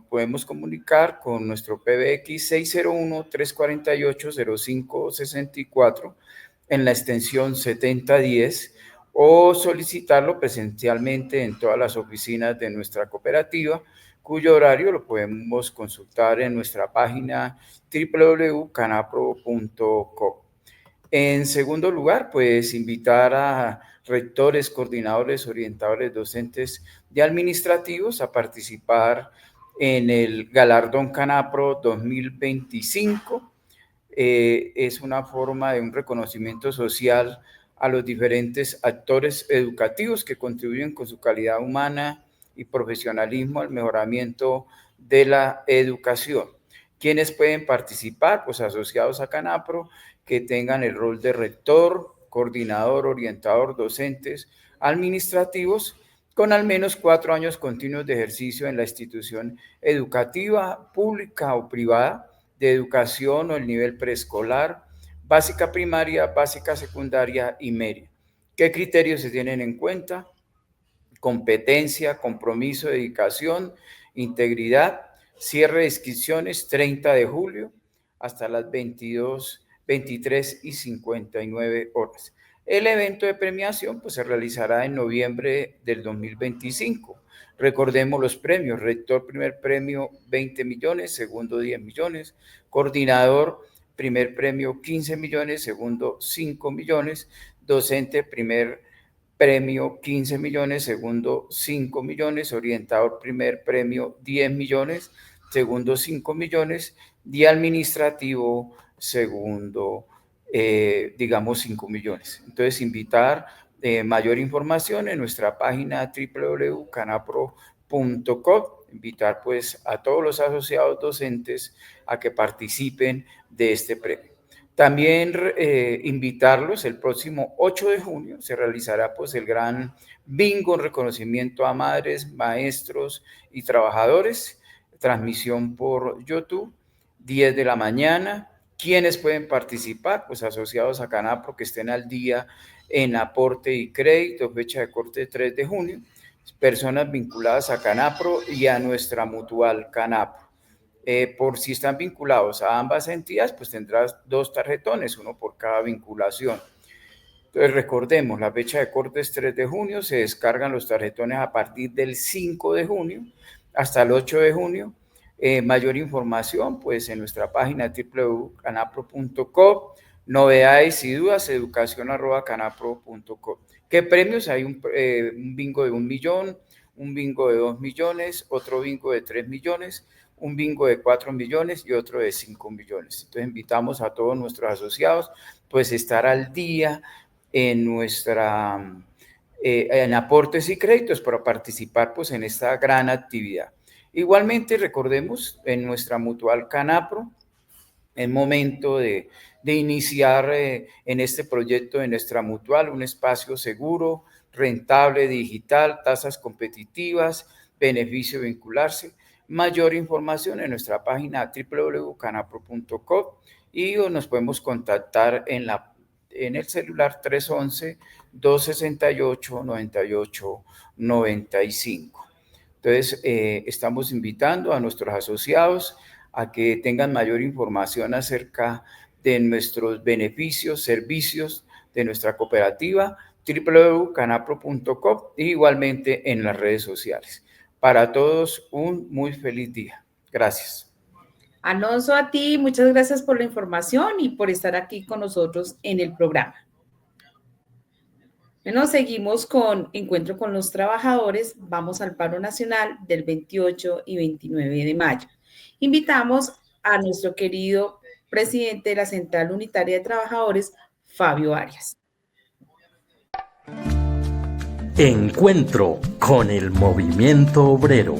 S8: Podemos comunicar con nuestro PBX 601-348-0564 en la extensión 7010 o solicitarlo presencialmente en todas las oficinas de nuestra cooperativa, cuyo horario lo podemos consultar en nuestra página www.canapro.co. En segundo lugar, pues invitar a rectores, coordinadores, orientadores, docentes y administrativos a participar en el Galardón Canapro 2025. Es una forma de un reconocimiento social a los diferentes actores educativos que contribuyen con su calidad humana y profesionalismo al mejoramiento de la educación. ¿Quiénes pueden participar? Pues asociados a Canapro, que tengan el rol de rector, coordinador, orientador, docentes, administrativos, con al menos 4 años continuos de ejercicio en la institución educativa, pública o privada, de educación o el nivel preescolar, básica primaria, básica secundaria y media. ¿Qué criterios se tienen en cuenta? Competencia, compromiso, dedicación, integridad. Cierre de inscripciones 30 de julio hasta las 23:59 horas. El evento de premiación pues, se realizará en noviembre del 2025. Recordemos los premios. Rector, primer premio, 20 millones, segundo, 10 millones. Coordinador, primer premio, 15 millones, segundo, 5 millones. Docente, primer premio, 15 millones, segundo, 5 millones. Orientador, primer premio, 10 millones, segundo, 5 millones. Y administrativo, segundo, 5 millones. Entonces, invitar mayor información en nuestra página www.canapro.co, invitar pues a todos los asociados docentes a que participen de este premio. También invitarlos, el próximo 8 de junio se realizará pues el gran bingo en reconocimiento a madres, maestros y trabajadores, transmisión por YouTube, 10 de la mañana, ¿Quiénes pueden participar? Pues asociados a Canapro que estén al día en aporte y crédito, fecha de corte 3 de junio, personas vinculadas a Canapro y a nuestra mutual Canapro. Por si están vinculados a ambas entidades, pues tendrás 2 tarjetones, uno por cada vinculación. Entonces recordemos, la fecha de corte es 3 de junio, se descargan los tarjetones a partir del 5 de junio hasta el 8 de junio. Mayor información, pues en nuestra página www.canapro.co. Novedades y dudas, educación@canapro.co. ¿Qué premios? Hay un bingo de 1 millón, un bingo de 2 millones, otro bingo de 3 millones, un bingo de 4 millones y otro de 5 millones. Entonces invitamos a todos nuestros asociados, pues estar al día en en aportes y créditos para participar pues en esta gran actividad. Igualmente recordemos en nuestra mutual Canapro, es momento de iniciar en este proyecto de nuestra mutual un espacio seguro, rentable, digital, tasas competitivas, beneficio de vincularse. Mayor información en nuestra página www.canapro.co y nos podemos contactar en el celular 311-268-9895. Entonces, estamos invitando a nuestros asociados a que tengan mayor información acerca de nuestros beneficios, servicios de nuestra cooperativa, www.canapro.com y igualmente en las redes sociales. Para todos, un muy feliz día. Gracias.
S2: Alonso, a ti, muchas gracias por la información y por estar aquí con nosotros en el programa. Bueno, seguimos con Encuentro con los Trabajadores. Vamos al paro nacional del 28 y 29 de mayo. Invitamos a nuestro querido presidente de la Central Unitaria de Trabajadores, Fabio Arias.
S1: Encuentro con el movimiento obrero.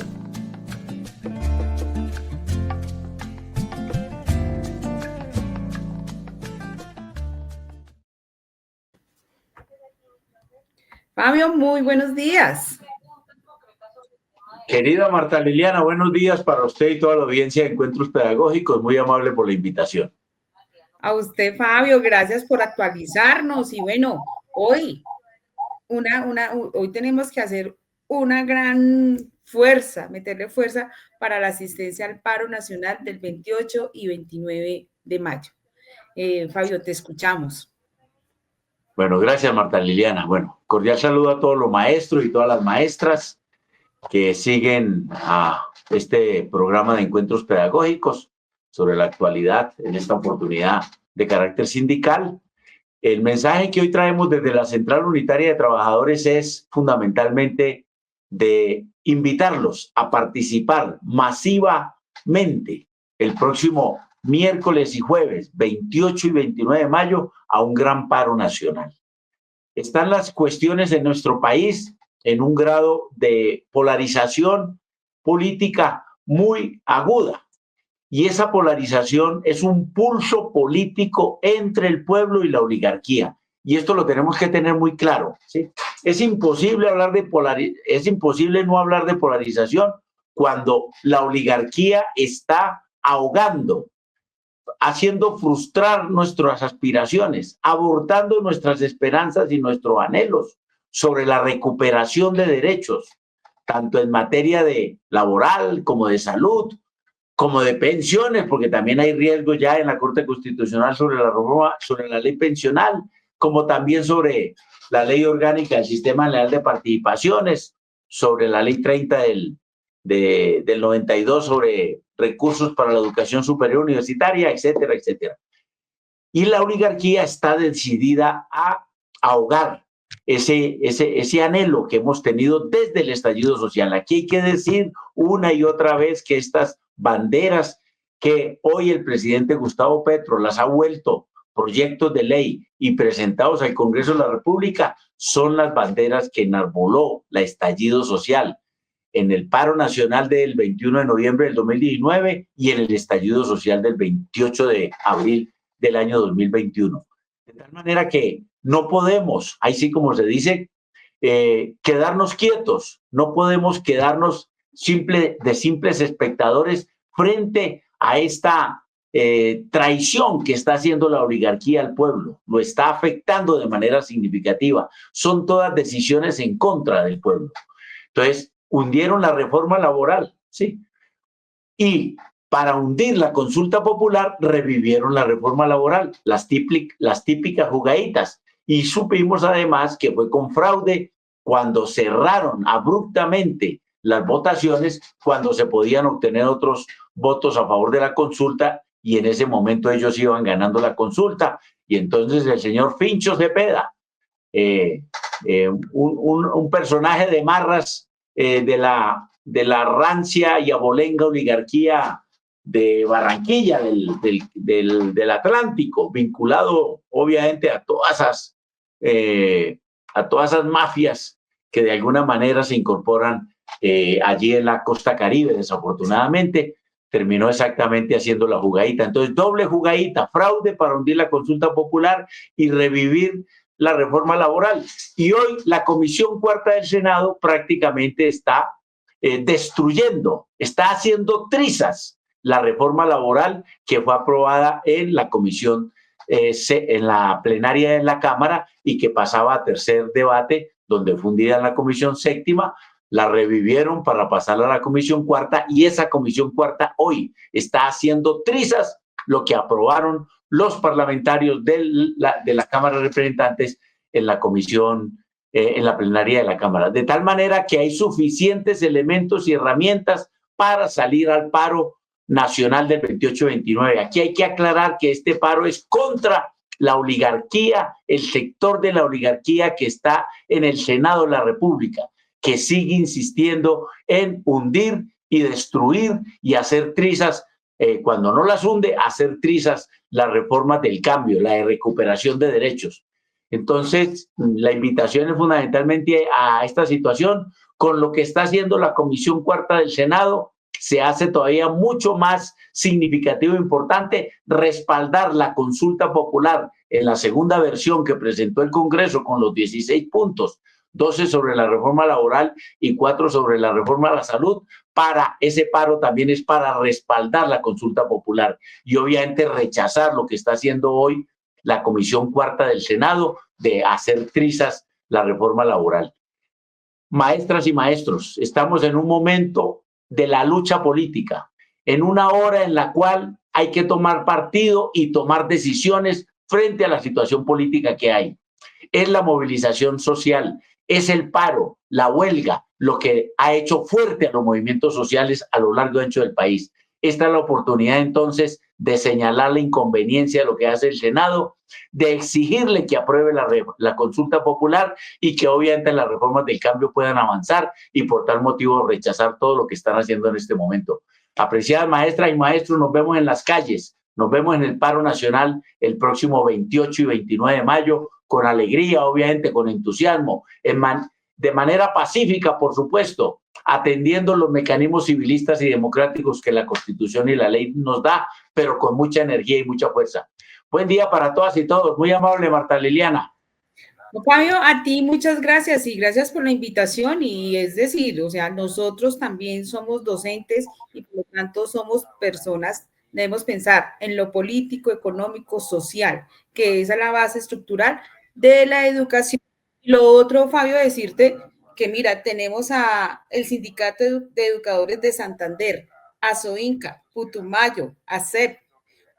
S2: Fabio, muy buenos días.
S9: Querida Marta Liliana, buenos días para usted y toda la audiencia de Encuentros Pedagógicos. Muy amable por la invitación.
S2: A usted, Fabio, gracias por actualizarnos. Y bueno, hoy tenemos que hacer una gran fuerza, meterle fuerza para la asistencia al paro nacional del 28 y 29 de mayo. Fabio, te escuchamos.
S9: Bueno, gracias Marta Liliana. Bueno, cordial saludo a todos los maestros y todas las maestras que siguen a este programa de encuentros pedagógicos sobre la actualidad en esta oportunidad de carácter sindical. El mensaje que hoy traemos desde la Central Unitaria de Trabajadores es fundamentalmente de invitarlos a participar masivamente el próximo miércoles y jueves 28 y 29 de mayo a un gran paro nacional. Están las cuestiones en nuestro país en un grado de polarización política muy aguda. Y esa polarización es un pulso político entre el pueblo y la oligarquía. Y esto lo tenemos que tener muy claro, ¿sí? Es imposible no hablar de polarización cuando la oligarquía está ahogando, haciendo frustrar nuestras aspiraciones, abortando nuestras esperanzas y nuestros anhelos sobre la recuperación de derechos, tanto en materia de laboral como de salud, como de pensiones, porque también hay riesgo ya en la Corte Constitucional sobre la reforma, sobre la ley pensional, como también sobre la ley orgánica del Sistema Legal de Participaciones, sobre la ley 30 del 92 sobre recursos para la educación superior universitaria, etcétera, etcétera. Y la oligarquía está decidida a ahogar ese anhelo que hemos tenido desde el estallido social. Aquí hay que decir una y otra vez que estas banderas que hoy el presidente Gustavo Petro las ha vuelto proyectos de ley y presentados al Congreso de la República son las banderas que enarboló el estallido social en el paro nacional del 21 de noviembre del 2019 y en el estallido social del 28 de abril del año 2021. De tal manera que no podemos, ahí sí como se dice, quedarnos quietos, no podemos quedarnos simples espectadores frente a esta traición que está haciendo la oligarquía al pueblo, lo está afectando de manera significativa. Son todas decisiones en contra del pueblo. Entonces, hundieron la reforma laboral, ¿sí? Y para hundir la consulta popular, revivieron la reforma laboral, las típicas jugaditas. Y supimos además que fue con fraude cuando cerraron abruptamente las votaciones, cuando se podían obtener otros votos a favor de la consulta, y en ese momento ellos iban ganando la consulta. Y entonces el señor Fincho Cepeda, un personaje de marras de la rancia y abolenga oligarquía de Barranquilla, del Atlántico, vinculado obviamente a todas esas mafias que de alguna manera se incorporan allí en la costa Caribe. Desafortunadamente terminó exactamente haciendo la jugadita. Entonces, doble jugadita: fraude para hundir la consulta popular y revivir la reforma laboral. Y hoy la Comisión Cuarta del Senado prácticamente está destruyendo, está haciendo trizas la reforma laboral que fue aprobada en la comisión, en la plenaria de la Cámara, y que pasaba a tercer debate, donde fundida en la comisión séptima, la revivieron para pasarla a la comisión cuarta, y esa comisión cuarta hoy está haciendo trizas lo que aprobaron los parlamentarios de la Cámara de Representantes en la comisión, en la plenaria de la Cámara, de tal manera que hay suficientes elementos y herramientas para salir al paro nacional del 28-29. Aquí hay que aclarar que este paro es contra la oligarquía, el sector de la oligarquía que está en el Senado de la República, que sigue insistiendo en hundir y destruir y hacer trizas, cuando no las hunde, hacer trizas las reformas del cambio, la de recuperación de derechos. Entonces, la invitación es fundamentalmente a esta situación. Con lo que está haciendo la Comisión Cuarta del Senado, se hace todavía mucho más significativo e importante respaldar la consulta popular en la segunda versión que presentó el Congreso, con los 16 puntos, 12 sobre la reforma laboral y 4 sobre la reforma a la salud. Para ese paro también es para respaldar la consulta popular y obviamente rechazar lo que está haciendo hoy la Comisión Cuarta del Senado de hacer trizas la reforma laboral. Maestras y maestros, estamos en un momento de la lucha política, en una hora en la cual hay que tomar partido y tomar decisiones frente a la situación política que hay. Es la movilización social, es el paro, la huelga, lo que ha hecho fuerte a los movimientos sociales a lo largo y ancho del país. Esta es la oportunidad entonces de señalar la inconveniencia de lo que hace el Senado, de exigirle que apruebe la consulta popular y que obviamente las reformas del cambio puedan avanzar, y por tal motivo rechazar todo lo que están haciendo en este momento. Apreciadas maestras y maestros, nos vemos en las calles, nos vemos en el paro nacional el próximo 28 y 29 de mayo, con alegría, obviamente, con entusiasmo, de manera pacífica, por supuesto, atendiendo los mecanismos civilistas y democráticos que la Constitución y la ley nos da, pero con mucha energía y mucha fuerza. Buen día para todas y todos. Muy amable, Marta Liliana.
S2: Fabio, a ti muchas gracias y gracias por la invitación. Y es decir, o sea, nosotros también somos docentes y por lo tanto somos personas, debemos pensar en lo político, económico, social, que es la base estructural de la educación. Lo otro, Fabio, decirte que mira, tenemos a el Sindicato de Educadores de Santander, ASOINCA, Putumayo, ASEP,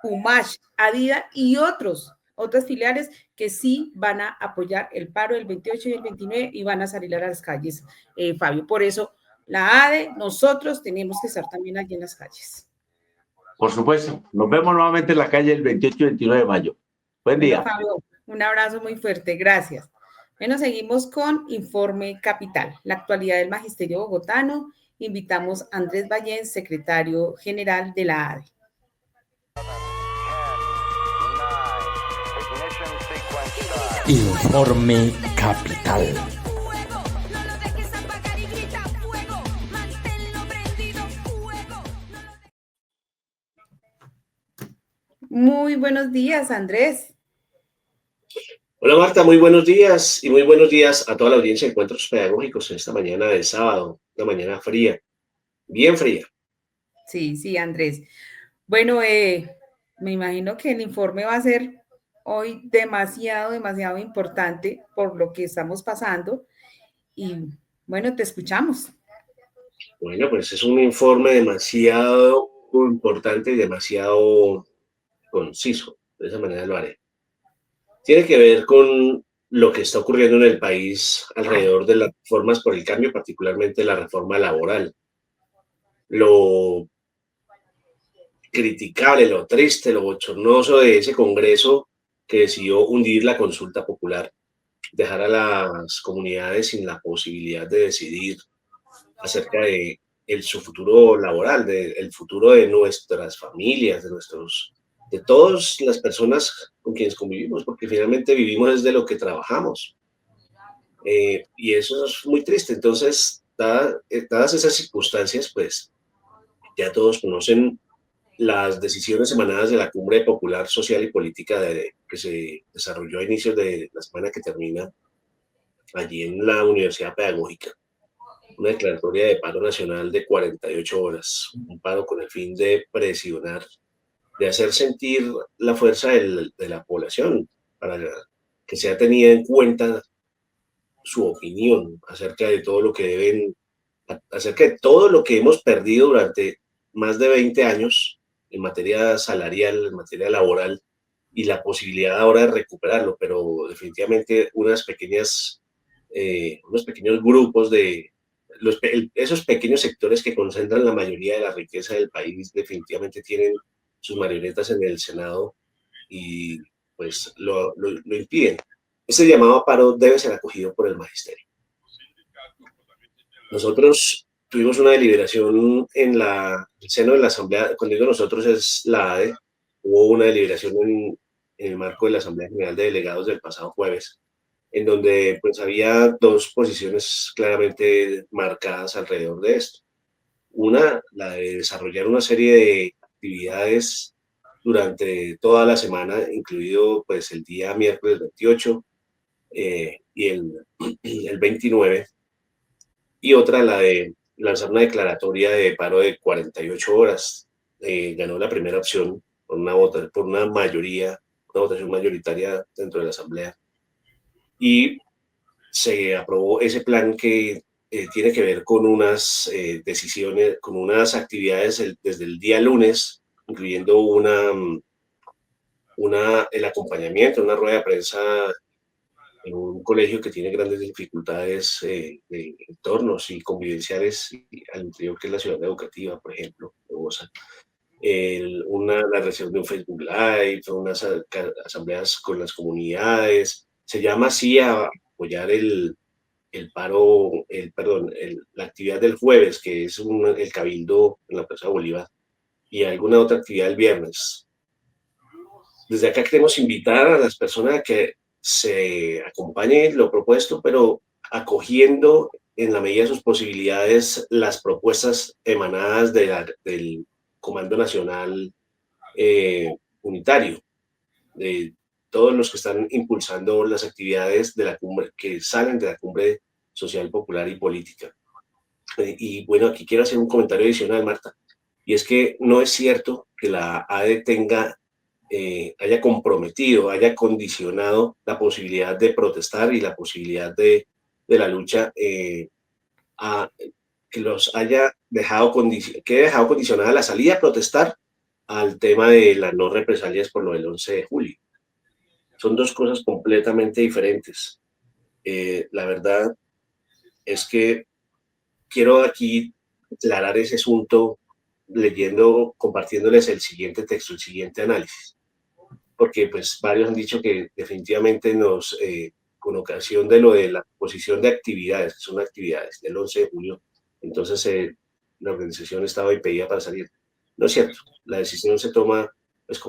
S2: UMASH, ADIDA y otras filiales que sí van a apoyar el paro del 28 y el 29 y van a salir a las calles, Fabio. Por eso, la ADE, nosotros tenemos que estar también allí en las calles.
S9: Por supuesto. Nos vemos nuevamente en la calle el 28 y 29 de mayo. Buen día.
S2: Bueno, Fabio, un abrazo muy fuerte. Gracias. Bueno, seguimos con Informe Capital, la actualidad del Magisterio Bogotano. Invitamos a Andrés Ballén, secretario general de la ADE.
S1: Informe Capital.
S2: Muy buenos días, Andrés.
S10: Hola Marta, muy buenos días y muy buenos días a toda la audiencia de Encuentros Pedagógicos en esta mañana de sábado, una mañana fría, bien fría.
S2: Sí, Andrés. Bueno, Me imagino que el informe va a ser hoy demasiado, demasiado importante por lo que estamos pasando. Y bueno, te escuchamos.
S10: Bueno, pues es un informe demasiado importante y demasiado conciso. De esa manera lo haré. Tiene que ver con lo que está ocurriendo en el país alrededor de las reformas por el cambio, particularmente la reforma laboral. Lo criticable, lo triste, lo bochornoso de ese Congreso que decidió hundir la consulta popular, dejar a las comunidades sin la posibilidad de decidir acerca de su futuro laboral, del futuro de nuestras familias, de todas las personas con quienes convivimos, porque finalmente vivimos desde lo que trabajamos. Y eso es muy triste. Entonces, dadas esas circunstancias, pues ya todos conocen las decisiones emanadas de la Cumbre Popular Social y Política que se desarrolló a inicios de la semana que termina allí en la Universidad Pedagógica. Una declaratoria de paro nacional de 48 horas, un paro con el fin de presionar, de hacer sentir la fuerza de la población para que sea tenida en cuenta su opinión acerca de todo lo que acerca de todo lo que hemos perdido durante más de 20 años en materia salarial, en materia laboral, y la posibilidad ahora de recuperarlo, pero definitivamente unos pequeños grupos esos pequeños sectores que concentran la mayoría de la riqueza del país definitivamente tienen sus marionetas en el Senado y pues lo impiden. Ese llamado a paro debe ser acogido por el magisterio. Nosotros tuvimos una deliberación en el seno de la Asamblea, cuando digo nosotros es la ADE, hubo una deliberación en el marco de la Asamblea General de Delegados del pasado jueves, en donde pues había dos posiciones claramente marcadas alrededor de esto. Una, la de desarrollar una serie de actividades durante toda la semana, incluido pues el día miércoles 28 y el 29, y otra, la de lanzar una declaratoria de paro de 48 horas. Ganó la primera opción por una votación mayoritaria dentro de la Asamblea, y se aprobó ese plan que tiene que ver con unas decisiones, con unas actividades desde el día lunes, incluyendo el acompañamiento, una rueda de prensa en un colegio que tiene grandes dificultades de entornos y convivenciales al interior, que es la ciudad educativa, por ejemplo, de Bosa. La realización de un Facebook Live, unas asambleas con las comunidades. Se llama así a apoyar la actividad del jueves, que es el cabildo en la Plaza Bolívar, y alguna otra actividad el viernes. Desde acá queremos invitar a las personas a que se acompañen lo propuesto, pero acogiendo en la medida de sus posibilidades las propuestas emanadas del Comando Nacional Unitario, de todos los que están impulsando las actividades de la cumbre, que salen de la Cumbre Social, Popular y Política. Y bueno, aquí quiero hacer un comentario adicional, Marta, y es que no es cierto que la ADE haya comprometido, haya condicionado la posibilidad de protestar y la posibilidad de la lucha que haya dejado condicionada la salida a protestar al tema de las no represalias por lo del 11 de julio. Son dos cosas completamente diferentes. La verdad es que quiero aquí aclarar ese asunto compartiéndoles el siguiente texto, el siguiente análisis, porque pues varios han dicho que definitivamente con ocasión de lo de la posición de actividades, que son actividades del 11 de julio, entonces la organización estaba impedida para salir. No es cierto, la decisión se toma pues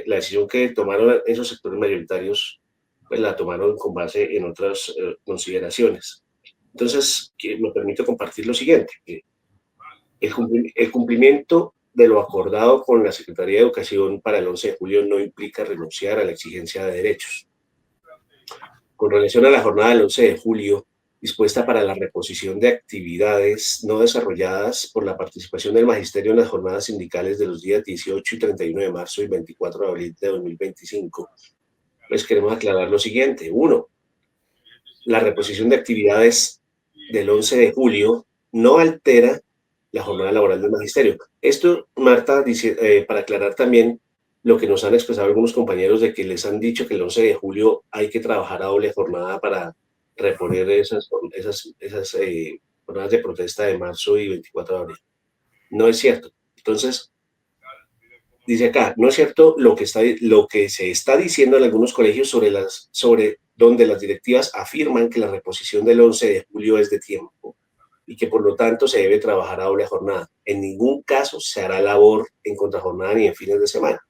S10: la decisión que tomaron esos sectores mayoritarios, pues la tomaron con base en otras consideraciones. Entonces, me permito compartir lo siguiente, que el cumplimiento de lo acordado con la Secretaría de Educación para el 11 de julio no implica renunciar a la exigencia de derechos. Con relación a la jornada del 11 de julio, dispuesta para la reposición de actividades no desarrolladas por la participación del magisterio en las jornadas sindicales de los días 18 y 31 de marzo y 24 de abril de 2025, pues queremos aclarar lo siguiente. 1. La reposición de actividades del 11 de julio no altera la jornada laboral del magisterio. Esto, Marta, dice, para aclarar también lo que nos han expresado algunos compañeros de que les han dicho que el 11 de julio hay que trabajar a doble jornada para reponer esas jornadas de protesta de marzo y 24 de abril. No es cierto. Entonces, dice acá, no es cierto lo que se está diciendo en algunos colegios sobre donde las directivas afirman que la reposición del 11 de julio es de tiempo y que por lo tanto se debe trabajar a doble jornada. En ningún caso se hará labor en contrajornada ni en fines de semana.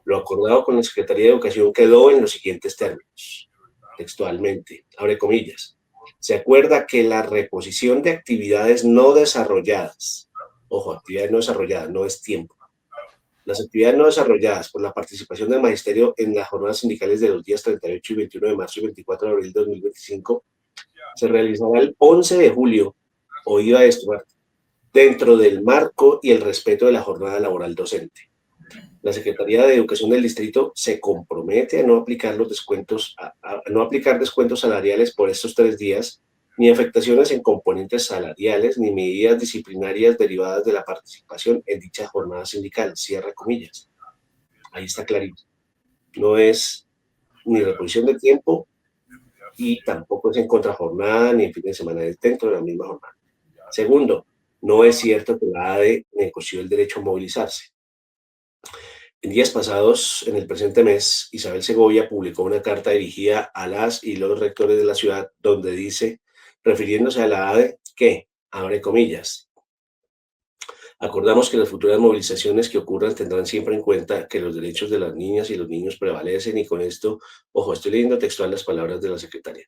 S10: Lo acordado con la Secretaría de Educación quedó en los siguientes términos, textualmente, abre comillas. Se acuerda que la reposición de actividades no desarrolladas, ojo, actividades no desarrolladas, no es tiempo. Las actividades no desarrolladas por la participación del magisterio en las jornadas sindicales de los días 38 y 21 de marzo y 24 de abril de 2025 se realizará el 11 de julio, oído a esto, dentro del marco y el respeto de la jornada laboral docente. La Secretaría de Educación del Distrito se compromete a no aplicar los descuentos, a no aplicar descuentos salariales por estos 3 días, ni afectaciones en componentes salariales, ni medidas disciplinarias derivadas de la participación en dicha jornada sindical, cierra comillas. Ahí está clarito. No es ni reposición de tiempo y tampoco es en contrajornada ni en fin de semana, es dentro de la misma jornada. Segundo, no es cierto que la ADE negoció el derecho a movilizarse. En días pasados, en el presente mes, Isabel Segovia publicó una carta dirigida a las y los rectores de la ciudad donde dice, refiriéndose a la ADE, que, abre comillas, acordamos que las futuras movilizaciones que ocurran tendrán siempre en cuenta que los derechos de las niñas y los niños prevalecen y con esto, ojo, estoy leyendo textual las palabras de la secretaria,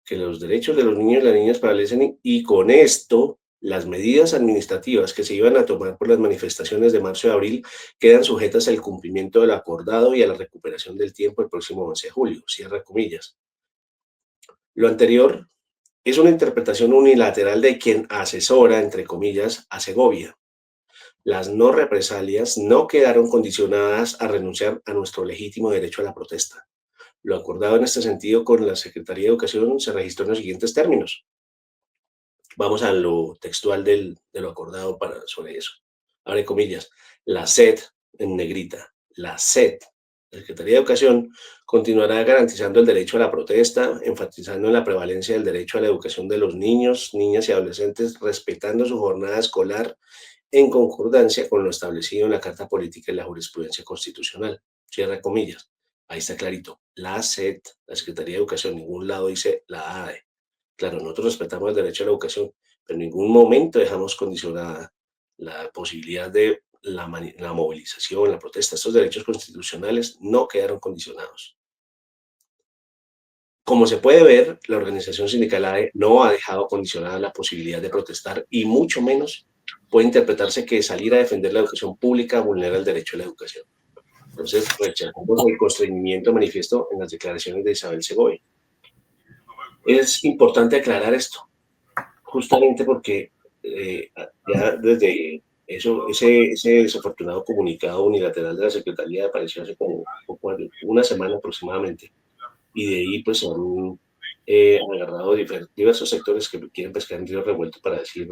S10: que los derechos de los niños y las niñas prevalecen y con esto las medidas administrativas que se iban a tomar por las manifestaciones de marzo y abril quedan sujetas al cumplimiento del acordado y a la recuperación del tiempo el próximo 11 de julio, cierra comillas. Lo anterior es una interpretación unilateral de quien asesora, entre comillas, a Segovia. Las no represalias no quedaron condicionadas a renunciar a nuestro legítimo derecho a la protesta. Lo acordado en este sentido con la Secretaría de Educación se registró en los siguientes términos. Vamos a lo textual de lo acordado sobre eso. Abre comillas, la SED, en negrita, la SED, la Secretaría de Educación, continuará garantizando el derecho a la protesta, enfatizando en la prevalencia del derecho a la educación de los niños, niñas y adolescentes, respetando su jornada escolar en concordancia con lo establecido en la Carta Política y la Jurisprudencia Constitucional. Cierra comillas. Ahí está clarito. La SED, la Secretaría de Educación, en ningún lado dice la ADE. Claro, nosotros respetamos el derecho a la educación, pero en ningún momento dejamos condicionada la posibilidad de la movilización, la protesta. Estos derechos constitucionales no quedaron condicionados. Como se puede ver, la organización sindical ADE no ha dejado condicionada la posibilidad de protestar y mucho menos puede interpretarse que salir a defender la educación pública vulnera el derecho a la educación. Entonces, rechazamos el constreñimiento manifiesto en las declaraciones de Isabel Segovia. Es importante aclarar esto, justamente porque ya desde ese desafortunado comunicado unilateral de la Secretaría apareció hace como una semana aproximadamente, y de ahí pues se han agarrado diversos sectores que quieren pescar en río revuelto para decir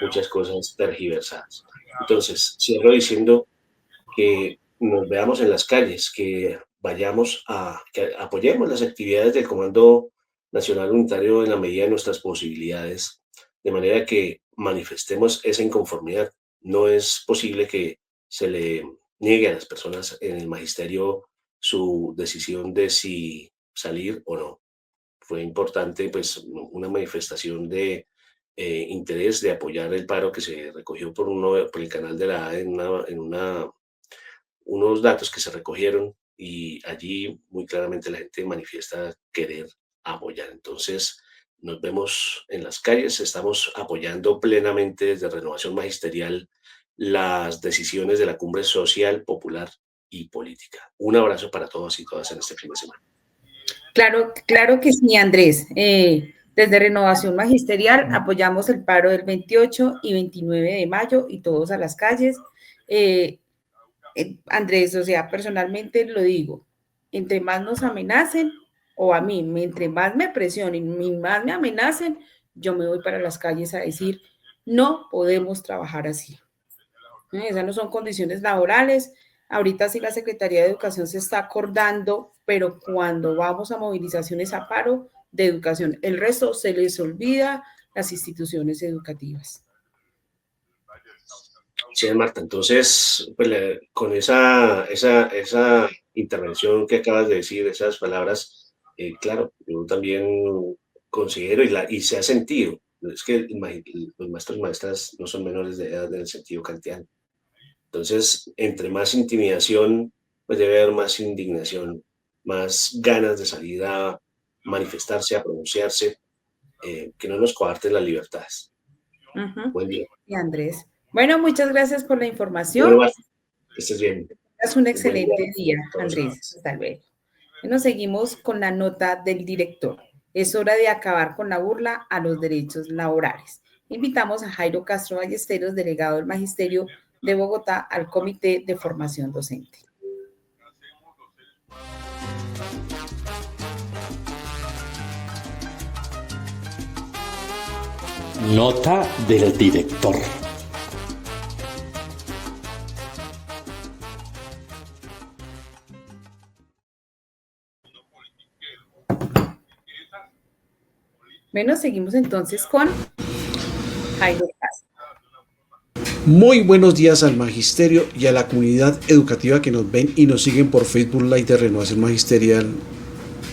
S10: muchas cosas tergiversadas. Entonces, cierro diciendo que nos veamos en las calles, que apoyemos las actividades del Comando Nacional Unitario en la medida de nuestras posibilidades, de manera que manifestemos esa inconformidad. No es posible que se le niegue a las personas en el magisterio su decisión de si salir o no. Fue importante pues una manifestación de interés de apoyar el paro que se recogió por el canal de la ADE unos datos que se recogieron y allí muy claramente la gente manifiesta querer apoyar. Entonces, nos vemos en las calles, estamos apoyando plenamente desde Renovación Magisterial las decisiones de la Cumbre Social, Popular y Política. Un abrazo para todos y todas en este fin de semana.
S2: Claro que sí, Andrés. Desde Renovación Magisterial apoyamos el paro del 28 y 29 de mayo y todos a las calles. Andrés, o sea, personalmente lo digo, entre más nos amenacen, o a mí, entre más me presionen y más me amenacen, yo me voy para las calles a decir, no podemos trabajar así. Esas no son condiciones laborales. Ahorita sí la Secretaría de Educación se está acordando, pero cuando vamos a movilizaciones a paro de educación, el resto se les olvida las instituciones educativas.
S10: Sí, Marta, entonces, pues, con esa intervención que acabas de decir, esas palabras, claro, yo también considero y se ha sentido, es que los maestros y maestras no son menores de edad en el sentido kantiano. Entonces, entre más intimidación, pues debe haber más indignación, más ganas de salir a manifestarse, a pronunciarse, que no nos coarten las libertades. Buen día.
S2: Y Andrés. Bueno, muchas gracias por la información.
S10: Bueno, que estés bien.
S2: Es un excelente día, Andrés. Hasta luego. Bueno, seguimos con la nota del director. Es hora de acabar con la burla a los derechos laborales. Invitamos a Jairo Castro Ballesteros, delegado del Magisterio de Bogotá, al Comité de Formación Docente.
S1: Nota del director.
S2: Bueno, seguimos entonces con Jairo Castro.
S11: Muy buenos días al Magisterio y a la comunidad educativa que nos ven y nos siguen por Facebook Live de Renovación Magisterial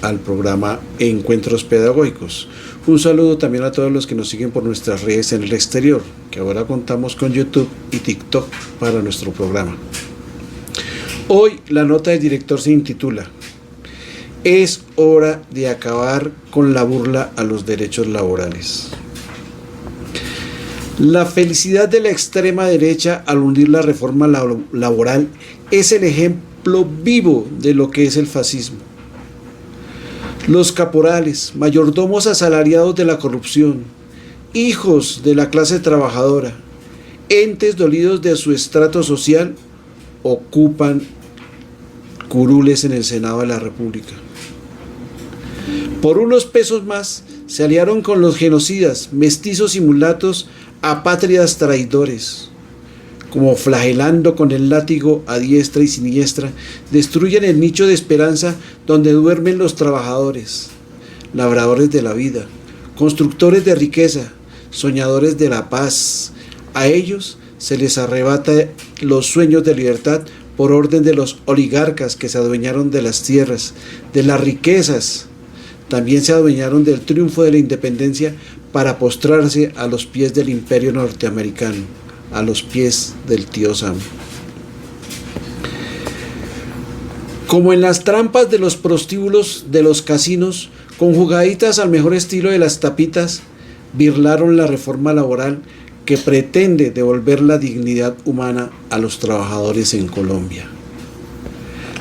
S11: al programa Encuentros Pedagógicos. Un saludo también a todos los que nos siguen por nuestras redes en el exterior, que ahora contamos con YouTube y TikTok para nuestro programa. Hoy la nota del director se intitula Es hora de acabar con la burla a los derechos laborales. La felicidad de la extrema derecha al hundir la reforma laboral es el ejemplo vivo de lo que es el fascismo. Los caporales, mayordomos asalariados de la corrupción, hijos de la clase trabajadora, entes dolidos de su estrato social, ocupan curules en el Senado de la República. Por unos pesos más, se aliaron con los genocidas, mestizos y mulatos, apátridas traidores. Como flagelando con el látigo a diestra y siniestra, destruyen el nicho de esperanza donde duermen los trabajadores, labradores de la vida, constructores de riqueza, soñadores de la paz. A ellos se les arrebata los sueños de libertad por orden de los oligarcas que se adueñaron de las tierras, de las riquezas. También se adueñaron del triunfo de la independencia para postrarse a los pies del imperio norteamericano, a los pies del tío Sam. Como en las trampas de los prostíbulos de los casinos, conjugaditas al mejor estilo de las tapitas, birlaron la reforma laboral que pretende devolver la dignidad humana a los trabajadores en Colombia.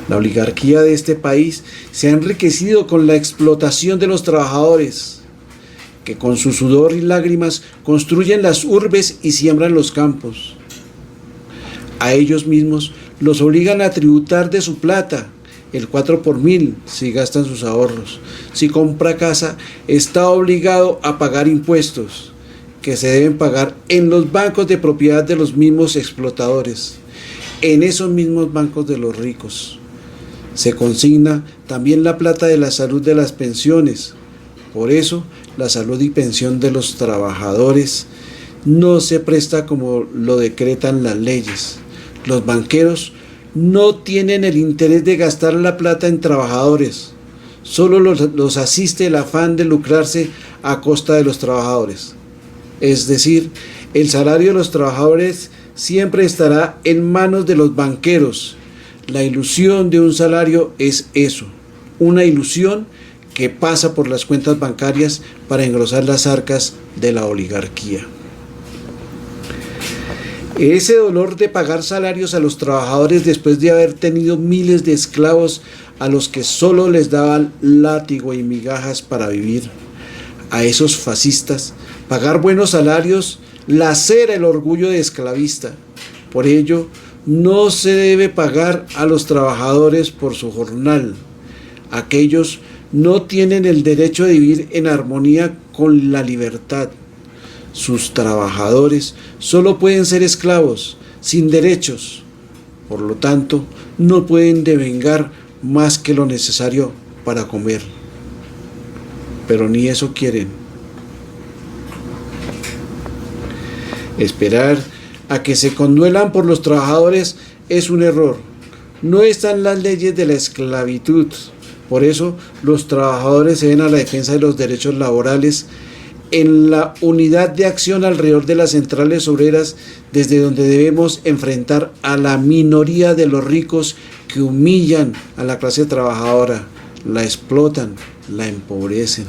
S11: La oligarquía de este país se ha enriquecido con la explotación de los trabajadores, que con su sudor y lágrimas construyen las urbes y siembran los campos. A ellos mismos los obligan a tributar de su plata, el 4x1000 si gastan sus ahorros. Si compra casa, está obligado a pagar impuestos, que se deben pagar en los bancos de propiedad de los mismos explotadores, en esos mismos bancos de los ricos. Se consigna también la plata de la salud de las pensiones. Por eso, la salud y pensión de los trabajadores no se presta como lo decretan las leyes. Los banqueros no tienen el interés de gastar la plata en trabajadores. Solo los asiste el afán de lucrarse a costa de los trabajadores. Es decir, el salario de los trabajadores siempre estará en manos de los banqueros. La ilusión de un salario es eso, una ilusión que pasa por las cuentas bancarias para engrosar las arcas de la oligarquía. Ese dolor de pagar salarios a los trabajadores después de haber tenido miles de esclavos a los que solo les daban látigo y migajas para vivir, a esos fascistas, pagar buenos salarios lacera el orgullo de esclavista. Por ello, no se debe pagar a los trabajadores por su jornal. Aquellos no tienen el derecho de vivir en armonía con la libertad. Sus trabajadores solo pueden ser esclavos, sin derechos. Por lo tanto, no pueden devengar más que lo necesario para comer. Pero ni eso quieren. Esperar a que se conduelan por los trabajadores es un error. No están las leyes de la esclavitud. Por eso, los trabajadores se ven a la defensa de los derechos laborales en la unidad de acción alrededor de las centrales obreras, desde donde debemos enfrentar a la minoría de los ricos que humillan a la clase trabajadora, la explotan, la empobrecen.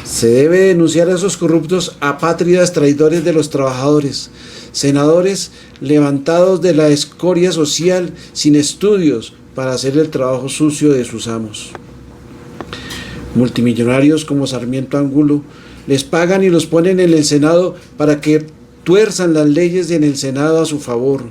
S11: Se debe denunciar a esos corruptos apátridas traidores de los trabajadores, senadores levantados de la escoria social sin estudios para hacer el trabajo sucio de sus amos. Multimillonarios como Sarmiento Angulo les pagan y los ponen en el Senado para que tuerzan las leyes en el Senado a su favor,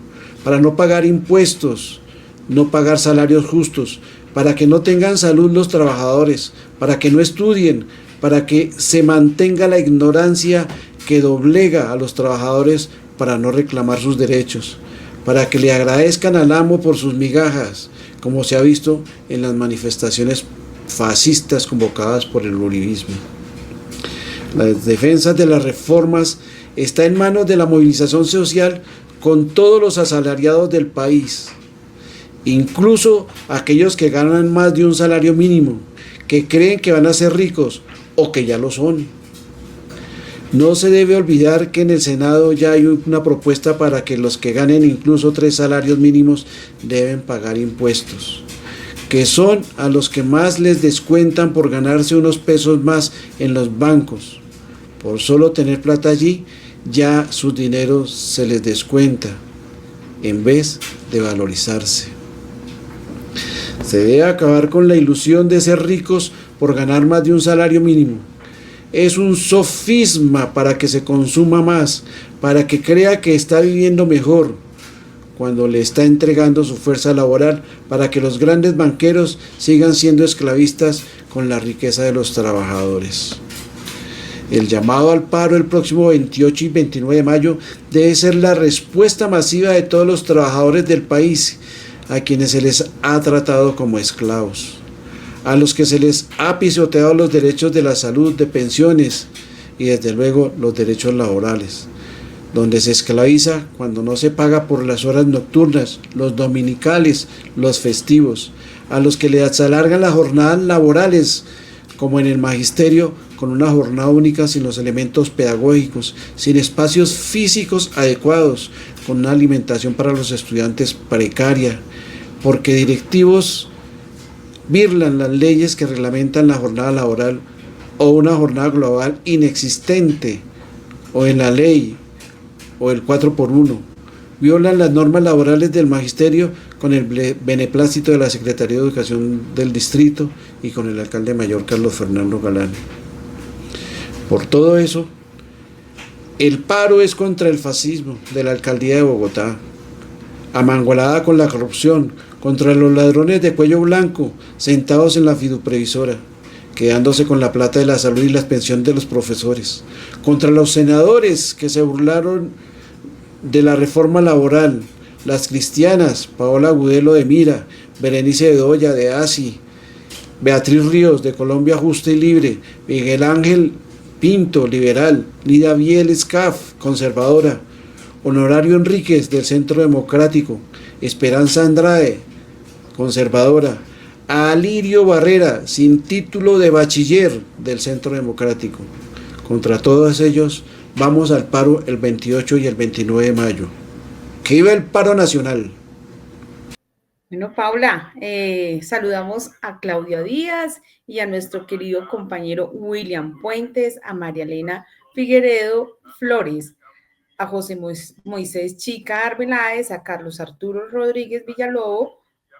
S11: para no pagar impuestos, no pagar salarios justos, para que no tengan salud los trabajadores, para que no estudien, para que se mantenga la ignorancia que doblega a los trabajadores para no reclamar sus derechos, para que le agradezcan al amo por sus migajas, como se ha visto en las manifestaciones fascistas convocadas por el uribismo. Las defensas de las reformas está en manos de la movilización social con todos los asalariados del país, incluso aquellos que ganan más de un salario mínimo, que creen que van a ser ricos o que ya lo son. No se debe olvidar que en el Senado ya hay una propuesta para que los que ganen incluso 3 salarios mínimos deben pagar impuestos, que son a los que más les descuentan por ganarse unos pesos más en los bancos. Por solo tener plata allí, ya su dinero se les descuenta, en vez de valorizarse. Se debe acabar con la ilusión de ser ricos por ganar más de un salario mínimo. Es un sofisma para que se consuma más, para que crea que está viviendo mejor, cuando le está entregando su fuerza laboral para que los grandes banqueros sigan siendo esclavistas con la riqueza de los trabajadores. El llamado al paro el próximo 28 y 29 de mayo debe ser la respuesta masiva de todos los trabajadores del país, a quienes se les ha tratado como esclavos, a los que se les ha pisoteado los derechos de la salud, de pensiones y desde luego los derechos laborales, donde se esclaviza cuando no se paga por las horas nocturnas, los dominicales, los festivos, a los que les alargan las jornadas laborales, como en el magisterio, con una jornada única sin los elementos pedagógicos, sin espacios físicos adecuados, con una alimentación para los estudiantes precaria, porque directivos birlan las leyes que reglamentan la jornada laboral o una jornada global inexistente, o en la ley, o el 4x1, violan las normas laborales del magisterio con el beneplácito de la Secretaría de Educación del Distrito y con el alcalde mayor Carlos Fernando Galán. Por todo eso, el paro es contra el fascismo de la alcaldía de Bogotá, amangolada con la corrupción, contra los ladrones de cuello blanco sentados en la fiduprevisora, quedándose con la plata de la salud y las pensiones de los profesores, contra los senadores que se burlaron de la reforma laboral, las cristianas, Paola Agudelo de Mira, Berenice Bedoya de ASI, Beatriz Ríos de Colombia Justa y Libre, Miguel Ángel Pinto, liberal, Lida Biel Scaf, conservadora, Honorario Enríquez del Centro Democrático, Esperanza Andrade, conservadora, Alirio Barrera, sin título de bachiller del Centro Democrático. Contra todos ellos, vamos al paro el 28 y el 29 de mayo. ¡Que viva el paro nacional!
S2: Bueno, Paula, saludamos a Claudia Díaz y a nuestro querido compañero William Puentes, a María Elena Figueredo Flores, a José Moisés Chica Arbeláez, a Carlos Arturo Rodríguez Villalobos,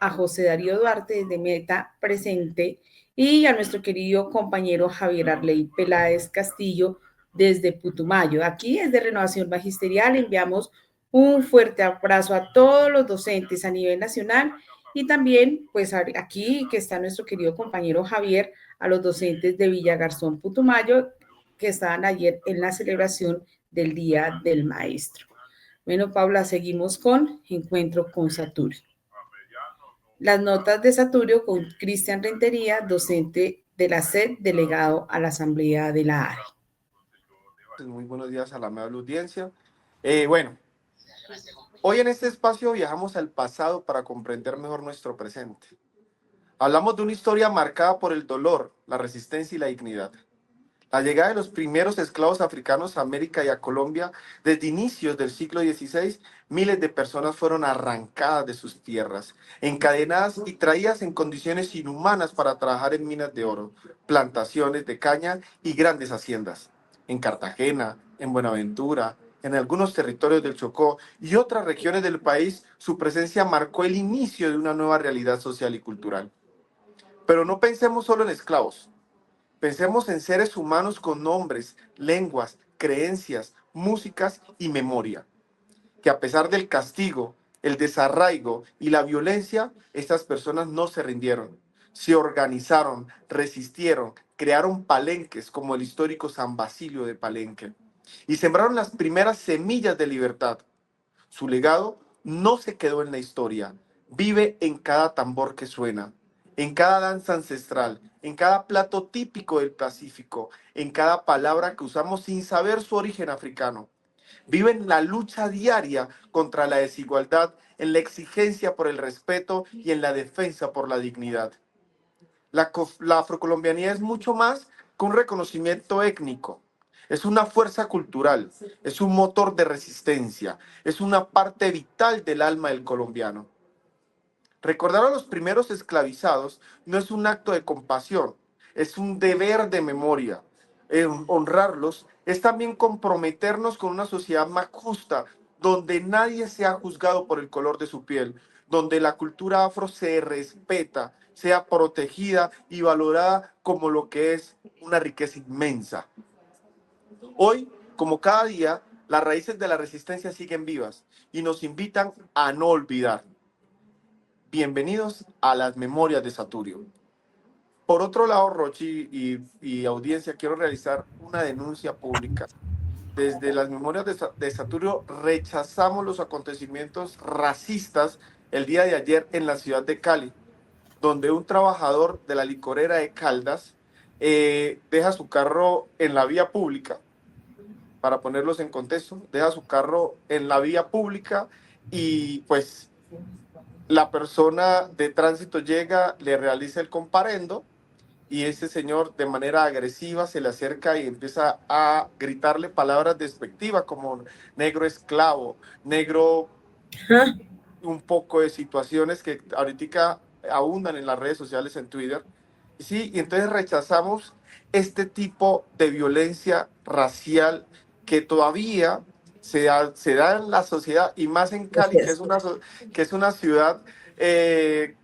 S2: a José Darío Duarte desde Meta presente y a nuestro querido compañero Javier Arley Peláez Castillo desde Putumayo. Aquí desde Renovación Magisterial enviamos un fuerte abrazo a todos los docentes a nivel nacional y también, pues aquí que está nuestro querido compañero Javier, a los docentes de Villagarzón Putumayo que estaban ayer en la celebración del Día del Maestro. Bueno, Paula, seguimos con Encuentro con Saturio. Las notas de Saturio con Cristian Rentería, docente de la SED, delegado a la Asamblea de la ARE.
S12: Muy buenos días a la amable audiencia. Bueno, hoy en este espacio viajamos al pasado para comprender mejor nuestro presente. Hablamos de una historia marcada por el dolor, la resistencia y la dignidad. La llegada de los primeros esclavos africanos a América y a Colombia, desde inicios del siglo XVI, miles de personas fueron arrancadas de sus tierras, encadenadas y traídas en condiciones inhumanas para trabajar en minas de oro, plantaciones de caña y grandes haciendas. En Cartagena, en Buenaventura, en algunos territorios del Chocó y otras regiones del país, su presencia marcó el inicio de una nueva realidad social y cultural. Pero no pensemos solo en esclavos. Pensemos en seres humanos con nombres, lenguas, creencias, músicas y memoria. Que a pesar del castigo, el desarraigo y la violencia, estas personas no se rindieron. Se organizaron, resistieron, crearon palenques como el histórico San Basilio de Palenque y sembraron las primeras semillas de libertad. Su legado no se quedó en la historia, vive en cada tambor que suena, en cada danza ancestral, en cada plato típico del Pacífico, en cada palabra que usamos sin saber su origen africano. Vive en la lucha diaria contra la desigualdad, en la exigencia por el respeto y en la defensa por la dignidad. La afrocolombianidad es mucho más que un reconocimiento étnico. Es una fuerza cultural, es un motor de resistencia, es una parte vital del alma del colombiano. Recordar a los primeros esclavizados no es un acto de compasión, es un deber de memoria. Honrarlos es también comprometernos con una sociedad más justa, donde nadie sea juzgado por el color de su piel, donde la cultura afro se respeta, sea protegida y valorada como lo que es una riqueza inmensa. Hoy, como cada día, las raíces de la resistencia siguen vivas y nos invitan a no olvidar. Bienvenidos a las memorias de Saturio. Por otro lado, Rochi y audiencia, quiero realizar una denuncia pública. Desde las memorias de Saturio rechazamos los acontecimientos racistas el día de ayer en la ciudad de Cali, donde un trabajador de la licorera de Caldas deja su carro en la vía pública. Para ponerlos en contexto, deja su carro en la vía pública y pues la persona de tránsito llega, le realiza el comparendo y ese señor de manera agresiva se le acerca y empieza a gritarle palabras despectivas como negro esclavo, negro, un poco de situaciones que ahorita abundan en las redes sociales, en Twitter. Sí, y entonces rechazamos este tipo de violencia racial que todavía se da en la sociedad y más en Cali, que es una ciudad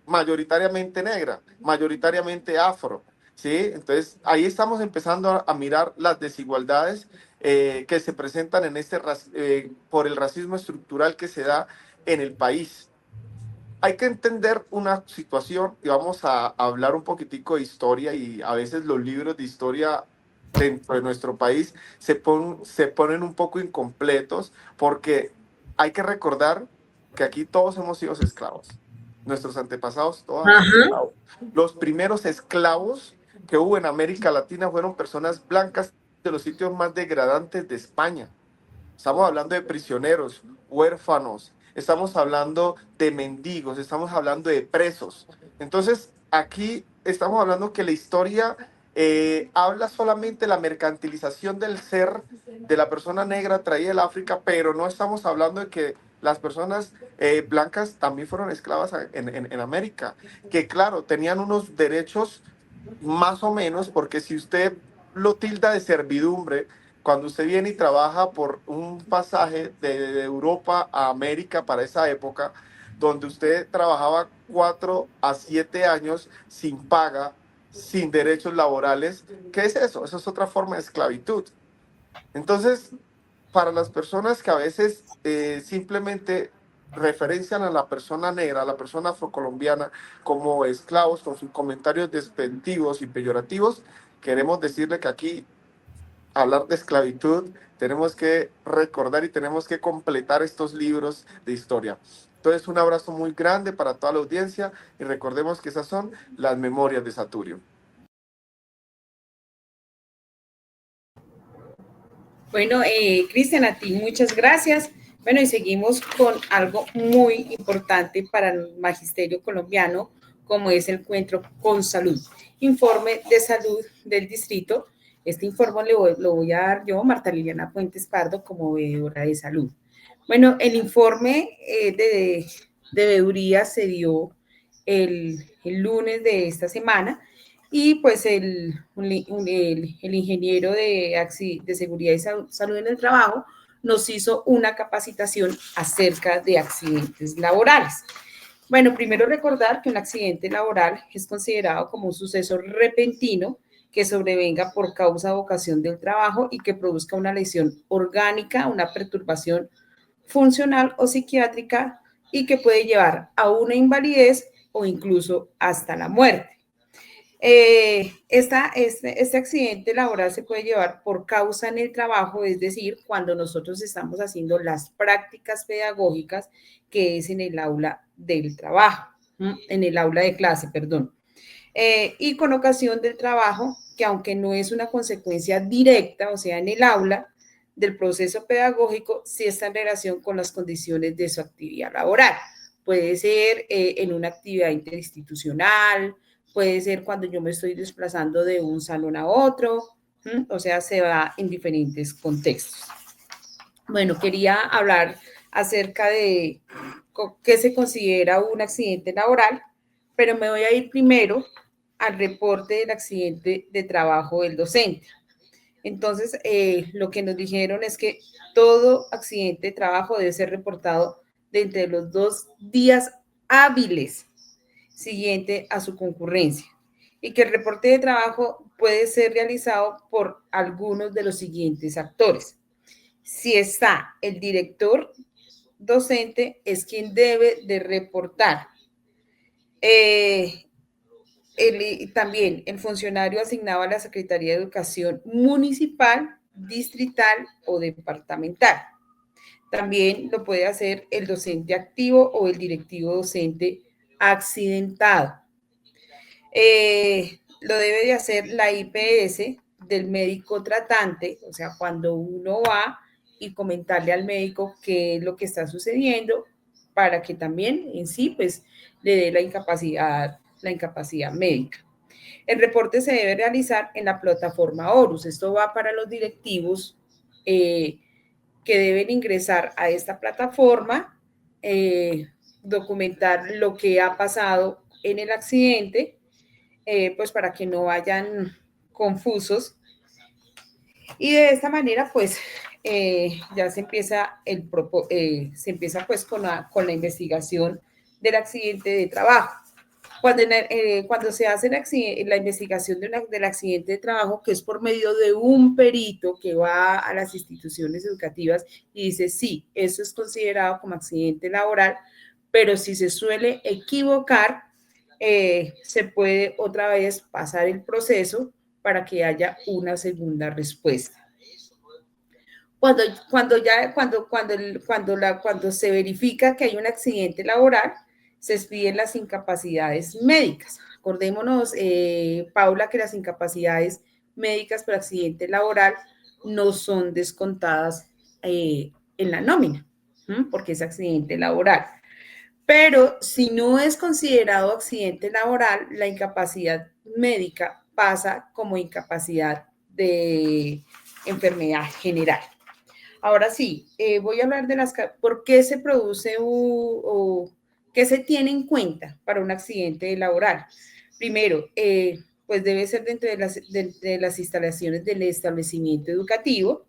S12: mayoritariamente negra, mayoritariamente afro, ¿sí? Entonces ahí estamos empezando a mirar las desigualdades que se presentan en por el racismo estructural que se da en el país. Hay que entender una situación y vamos a hablar un poquitico de historia y a veces los libros de historia dentro de nuestro país se ponen un poco incompletos porque hay que recordar que aquí todos hemos sido esclavos. Nuestros antepasados todos han sido esclavos. Los primeros esclavos que hubo en América Latina fueron personas blancas de los sitios más degradantes de España. Estamos hablando de prisioneros, huérfanos, estamos hablando de mendigos, estamos hablando de presos. Entonces, aquí estamos hablando que la historia habla solamente de la mercantilización del ser de la persona negra traída del África, pero no estamos hablando de que las personas blancas también fueron esclavas en América, que claro, tenían unos derechos más o menos, porque si usted lo tilda de servidumbre, cuando usted viene y trabaja por un pasaje de Europa a América para esa época, donde usted trabajaba 4 a 7 años sin paga, sin derechos laborales. ¿Qué es eso? Eso es otra forma de esclavitud. Entonces, para las personas que a veces simplemente referencian a la persona negra, a la persona afrocolombiana como esclavos con sus comentarios despectivos y peyorativos, queremos decirle que aquí hablar de esclavitud tenemos que recordar y tenemos que completar estos libros de historia. Entonces, un abrazo muy grande para toda la audiencia y recordemos que esas son las memorias de Saturio.
S2: Bueno, Cristian, a ti muchas gracias. Bueno, y seguimos con algo muy importante para el magisterio colombiano, como es el encuentro con salud. Informe de salud del distrito. Este informe lo voy a dar yo, Marta Liliana Puentes Pardo, como veedora de salud. Bueno, el informe de veeduría se dio el lunes de esta semana y pues el ingeniero de seguridad y salud en el trabajo nos hizo una capacitación acerca de accidentes laborales. Bueno, primero recordar que un accidente laboral es considerado como un suceso repentino que sobrevenga por causa o ocasión del trabajo y que produzca una lesión orgánica, una perturbación funcional o psiquiátrica y que puede llevar a una invalidez o incluso hasta la muerte. Este accidente laboral se puede llevar por causa en el trabajo, es decir, cuando nosotros estamos haciendo las prácticas pedagógicas, que es en el aula del trabajo, en el aula de clase, perdón. Y con ocasión del trabajo, que aunque no es una consecuencia directa, o sea, en el aula del proceso pedagógico, sí está en relación con las condiciones de su actividad laboral. Puede ser en una actividad interinstitucional, puede ser cuando yo me estoy desplazando de un salón a otro, o sea, se va en diferentes contextos. Bueno, quería hablar acerca de qué se considera un accidente laboral, pero me voy a ir primero al reporte del accidente de trabajo del docente. Entonces, lo que nos dijeron es que todo accidente de trabajo debe ser reportado de entre los 2 días hábiles siguiente a su concurrencia y que el reporte de trabajo puede ser realizado por algunos de los siguientes actores. Si está el director docente, es quien debe de reportar. También el funcionario asignado a la Secretaría de Educación municipal, distrital o departamental. También lo puede hacer el docente activo o el directivo docente accidentado. Lo debe de hacer la IPS del médico tratante, o sea, cuando uno va y comentarle al médico qué es lo que está sucediendo para que también en sí, pues, le dé la incapacidad médica. El reporte se debe realizar en la plataforma Horus. Esto va para los directivos que deben ingresar a esta plataforma, documentar lo que ha pasado en el accidente, pues para que no vayan confusos. Y de esta manera, pues, ya se empieza, pues con la investigación del accidente de trabajo. Cuando se hace la investigación del accidente de trabajo, que es por medio de un perito que va a las instituciones educativas y dice, sí, eso es considerado como accidente laboral, pero si se suele equivocar, se puede otra vez pasar el proceso para que haya una segunda respuesta. Cuando se verifica que hay un accidente laboral, se expiden las incapacidades médicas. Acordémonos, Paula, que las incapacidades médicas por accidente laboral no son descontadas en la nómina, porque es accidente laboral. Pero si no es considerado accidente laboral, la incapacidad médica pasa como incapacidad de enfermedad general. Ahora sí, voy a hablar de por qué se produce o qué se tiene en cuenta para un accidente laboral. Primero, pues debe ser dentro de las instalaciones del establecimiento educativo.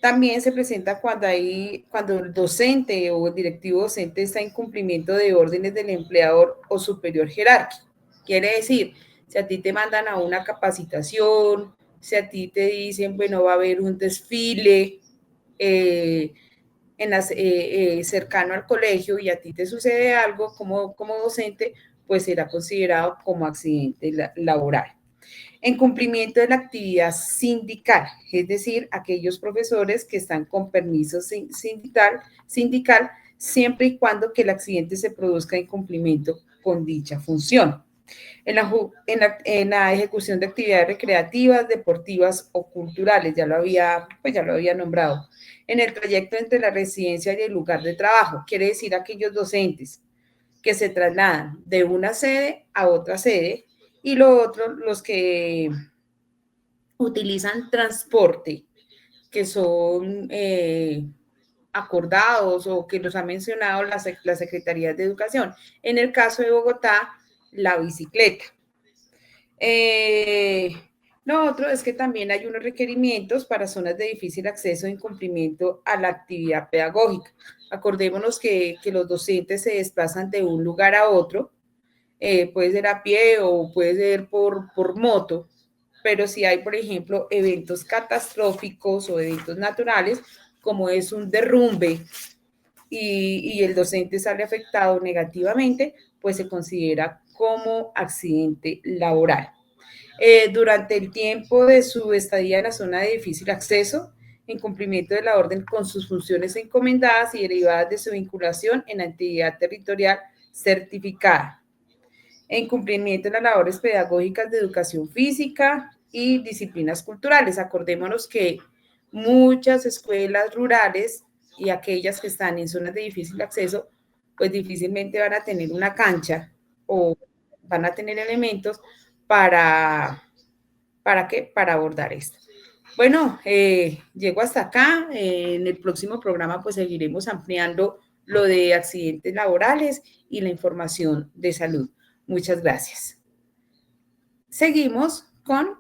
S2: También se presenta cuando el docente o el directivo docente está en cumplimiento de órdenes del empleador o superior jerárquico. Quiere decir, si a ti te mandan a una capacitación, si a ti te dicen, bueno, va a haber un desfile cercano al colegio y a ti te sucede algo como docente, pues será considerado como accidente laboral. En cumplimiento de la actividad sindical, es decir, aquellos profesores que están con permiso sindical, siempre y cuando que el accidente se produzca en cumplimiento con dicha función. En la ejecución de actividades recreativas, deportivas o culturales, ya lo había nombrado. En el trayecto entre la residencia y el lugar de trabajo, quiere decir aquellos docentes que se trasladan de una sede a otra sede, y lo otro, los que utilizan transporte, que son acordados o que los ha mencionado la Secretaría de Educación. En el caso de Bogotá, la bicicleta. Lo otro es que también hay unos requerimientos para zonas de difícil acceso en cumplimiento a la actividad pedagógica. Acordémonos que los docentes se desplazan de un lugar a otro, puede ser a pie o puede ser por moto, pero si hay, por ejemplo, eventos catastróficos o eventos naturales, como es un derrumbe y el docente sale afectado negativamente, pues se considera como accidente laboral. Durante el tiempo de su estadía en la zona de difícil acceso, en cumplimiento de la orden con sus funciones encomendadas y derivadas de su vinculación en la entidad territorial certificada. En cumplimiento de las labores pedagógicas de educación física y disciplinas culturales. Acordémonos que muchas escuelas rurales y aquellas que están en zonas de difícil acceso, pues difícilmente van a tener una cancha o van a tener elementos ¿para qué? Para abordar esto. Bueno, llego hasta acá. En el próximo programa pues seguiremos ampliando lo de accidentes laborales y la información de salud. Muchas gracias. Seguimos con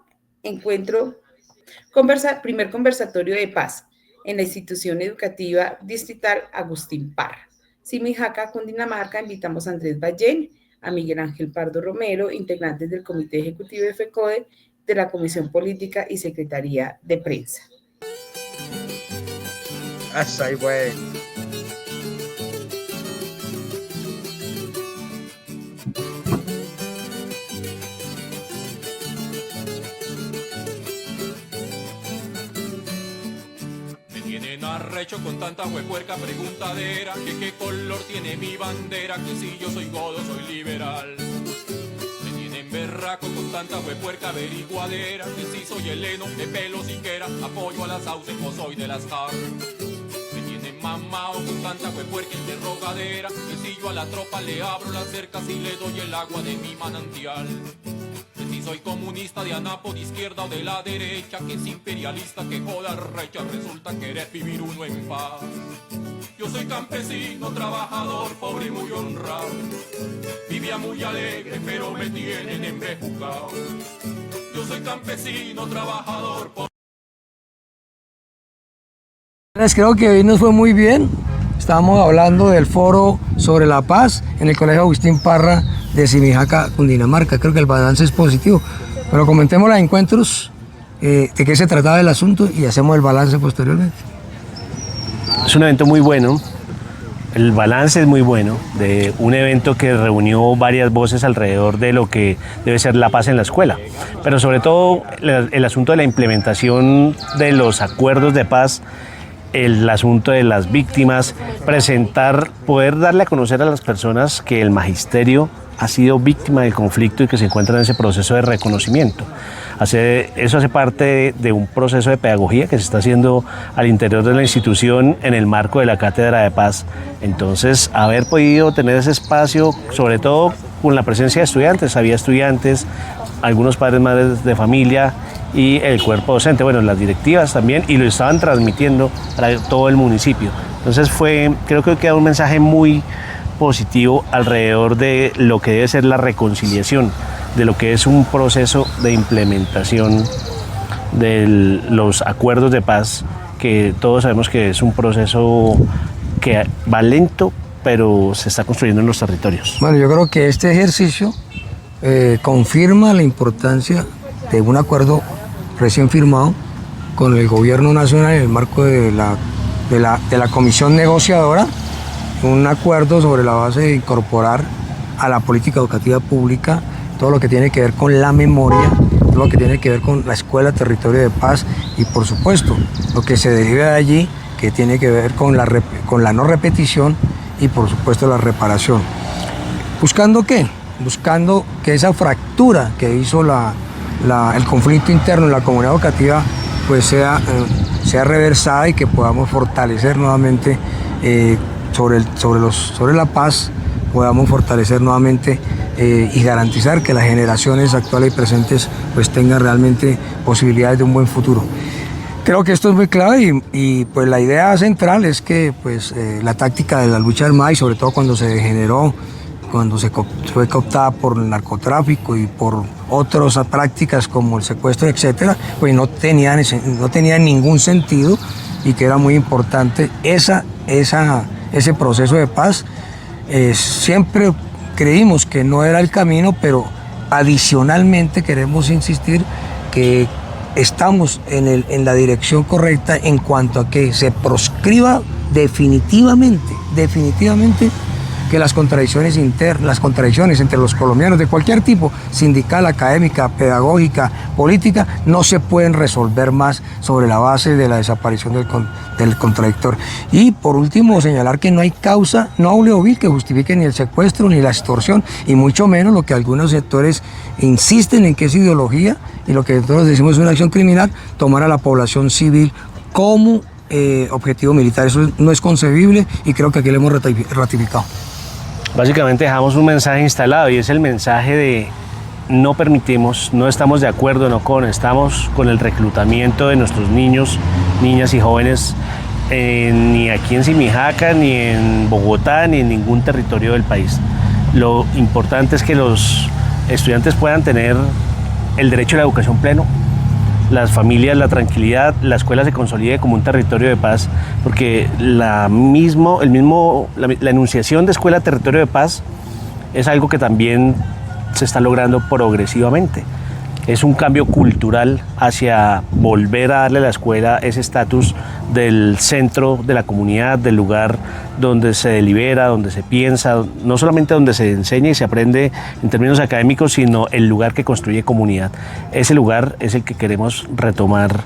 S2: primer conversatorio de paz en la institución educativa distrital Agustín Parra. Simijaca, Cundinamarca, invitamos a Andrés Ballén, a Miguel Ángel Pardo Romero, integrantes del Comité Ejecutivo de FECODE, de la Comisión Política y Secretaría de Prensa.
S6: Hasta güey.
S13: Arrecho con tanta huepuerca preguntadera, que qué color tiene mi bandera, que si yo soy godo soy liberal. Me tienen berraco con tanta huepuerca averiguadera, que si soy heleno, de pelo siquiera, apoyo a las sauces o soy de las jar. Me tienen mamao con tanta huepuerca interrogadera, que si yo a la tropa le abro las cercas y le doy el agua de mi manantial. Si soy comunista de anapo, de izquierda o de la derecha, que es imperialista, que joda recha, resulta querer vivir uno en paz. Yo soy campesino, trabajador, pobre y muy honrado. Vivía muy alegre, pero me tienen embejucado. Yo soy campesino, trabajador, pobre.
S14: Creo que hoy nos fue muy bien. Estamos hablando del foro sobre la paz en el Colegio Agustín Parra de Simijaca, Cundinamarca. Creo que el balance es positivo, pero comentemos los encuentros, de qué se trataba el asunto y hacemos el balance posteriormente.
S15: Es un evento muy bueno, el balance es muy bueno, de un evento que reunió varias voces alrededor de lo que debe ser la paz en la escuela, pero sobre todo el asunto de la implementación de los acuerdos de paz, el asunto de las víctimas, poder darle a conocer a las personas que el magisterio ha sido víctima del conflicto y que se encuentra en ese proceso de reconocimiento. Eso hace parte de un proceso de pedagogía que se está haciendo al interior de la institución en el marco de la Cátedra de Paz. Entonces, haber podido tener ese espacio, sobre todo con la presencia de estudiantes, había estudiantes, algunos padres, madres de familia y el cuerpo docente, bueno, las directivas también, y lo estaban transmitiendo para todo el municipio. Entonces creo que queda un mensaje muy positivo alrededor de lo que debe ser la reconciliación, de lo que es un proceso de implementación de los acuerdos de paz que todos sabemos que es un proceso que va lento, pero se está construyendo en los territorios.
S14: Bueno, yo creo que este ejercicio confirma la importancia de un acuerdo recién firmado con el gobierno nacional en el marco de la comisión negociadora, un acuerdo sobre la base de incorporar a la política educativa pública todo lo que tiene que ver con la memoria, todo lo que tiene que ver con la escuela Territorio de Paz y por supuesto lo que se deriva de allí que tiene que ver con la no repetición y por supuesto la reparación. ¿Buscando qué? Buscando que esa fractura que hizo el conflicto interno en la comunidad educativa pues sea reversada y que podamos fortalecer nuevamente sobre la paz, podamos fortalecer nuevamente y garantizar que las generaciones actuales y presentes pues tengan realmente posibilidades de un buen futuro. Creo que esto es muy clave y pues la idea central es que pues la táctica de la lucha armada y sobre todo cuando se degeneró, cuando fue cooptada por el narcotráfico y por otras prácticas como el secuestro, etcétera, pues no tenía ningún sentido y que era muy importante ese proceso de paz. Siempre creímos que no era el camino, pero adicionalmente queremos insistir que estamos en la dirección correcta en cuanto a que se proscriba definitivamente que las contradicciones entre los colombianos de cualquier tipo, sindical, académica, pedagógica, política, no se pueden resolver más sobre la base de la desaparición del contradictor. Y por último, señalar que no hay causa noble o vil que justifique ni el secuestro ni la extorsión, y mucho menos lo que algunos sectores insisten en que es ideología, y lo que nosotros decimos es una acción criminal, tomar a la población civil como objetivo militar. Eso no es concebible y creo que aquí lo hemos ratificado.
S15: Básicamente dejamos un mensaje instalado y es el mensaje de no permitimos, no estamos de acuerdo, estamos con el reclutamiento de nuestros niños, niñas y jóvenes ni aquí en Simijaca, ni en Bogotá, ni en ningún territorio del país. Lo importante es que los estudiantes puedan tener el derecho a la educación pleno, las familias, la tranquilidad, la escuela se consolide como un territorio de paz, porque la enunciación de escuela territorio de paz es algo que también se está logrando progresivamente. Es un cambio cultural hacia volver a darle a la escuela ese estatus del centro de la comunidad, del lugar donde se delibera, donde se piensa, no solamente donde se enseña y se aprende en términos académicos, sino el lugar que construye comunidad. Ese lugar es el que queremos retomar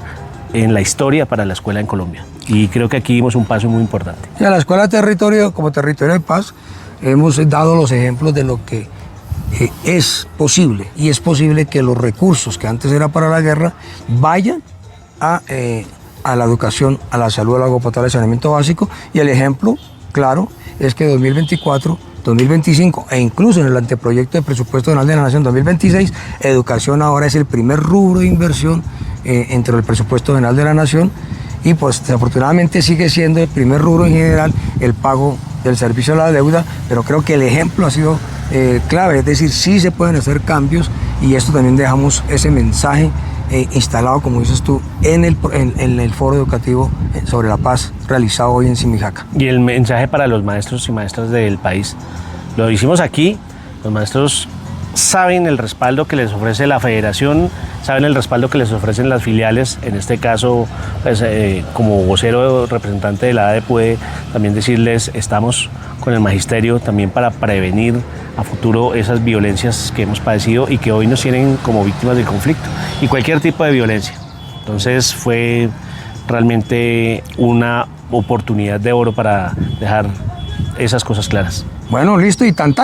S15: en la historia para la escuela en Colombia. Y creo que aquí dimos un paso muy importante.
S14: Y a la escuela territorio, como territorio de paz, hemos dado los ejemplos de lo que es posible, y es posible que los recursos que antes era para la guerra vayan a la educación, a la salud, al agua potable, al saneamiento básico, y el ejemplo claro es que 2024, 2025 e incluso en el anteproyecto de presupuesto general de la Nación 2026, educación ahora es el primer rubro de inversión entre el presupuesto general de la Nación, y pues desafortunadamente sigue siendo el primer rubro en general el pago del servicio a la deuda, pero creo que el ejemplo ha sido clave, es decir, sí se pueden hacer cambios, y esto también dejamos ese mensaje instalado, como dices tú, en el foro educativo sobre la paz realizado hoy en Simijaca.
S15: Y el mensaje para los maestros y maestras del país, lo hicimos aquí, los maestros saben el respaldo que les ofrece la federación, saben el respaldo que les ofrecen las filiales. En este caso, pues, como vocero representante de la ADE puede también decirles, estamos con el magisterio también para prevenir a futuro esas violencias que hemos padecido y que hoy nos tienen como víctimas del conflicto y cualquier tipo de violencia. Entonces fue realmente una oportunidad de oro para dejar esas cosas claras.
S14: Bueno, listo, y tan.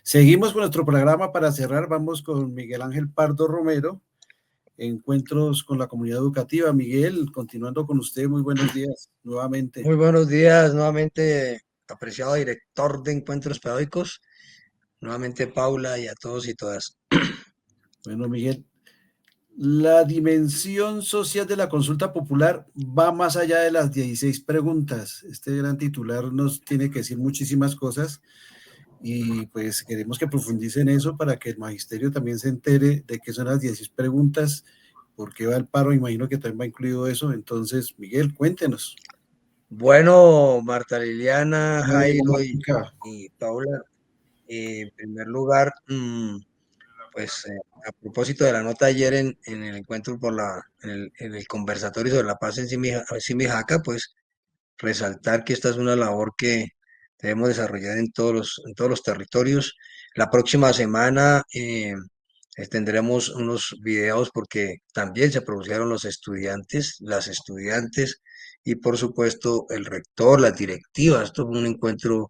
S11: Seguimos con nuestro programa. Para cerrar, vamos con Miguel Ángel Pardo Romero, Encuentros con la Comunidad Educativa. Miguel, continuando con usted, muy buenos días nuevamente.
S6: Muy buenos días nuevamente, apreciado director de Encuentros Pedagógicos, nuevamente Paula, y a todos y todas.
S11: Bueno, Miguel, la dimensión social de la consulta popular va más allá de las 16 preguntas. Este gran titular nos tiene que decir muchísimas cosas, y pues queremos que profundice en eso para que el magisterio también se entere de qué son las 16 preguntas
S7: ¿Por qué va el paro? Imagino que también va incluido eso. Entonces, Miguel, cuéntenos.
S6: Bueno, Marta Liliana,
S7: Dale,
S6: Jairo
S7: Mónica.
S6: y Paula, en primer lugar, pues a propósito de la nota ayer en el encuentro en el conversatorio sobre la paz en Simijaca, pues resaltar que esta es una labor que debemos desarrollar en todos los territorios. La próxima semana tendremos unos videos porque también se produjeron los estudiantes, las estudiantes y por supuesto el rector, las directivas. Esto fue un encuentro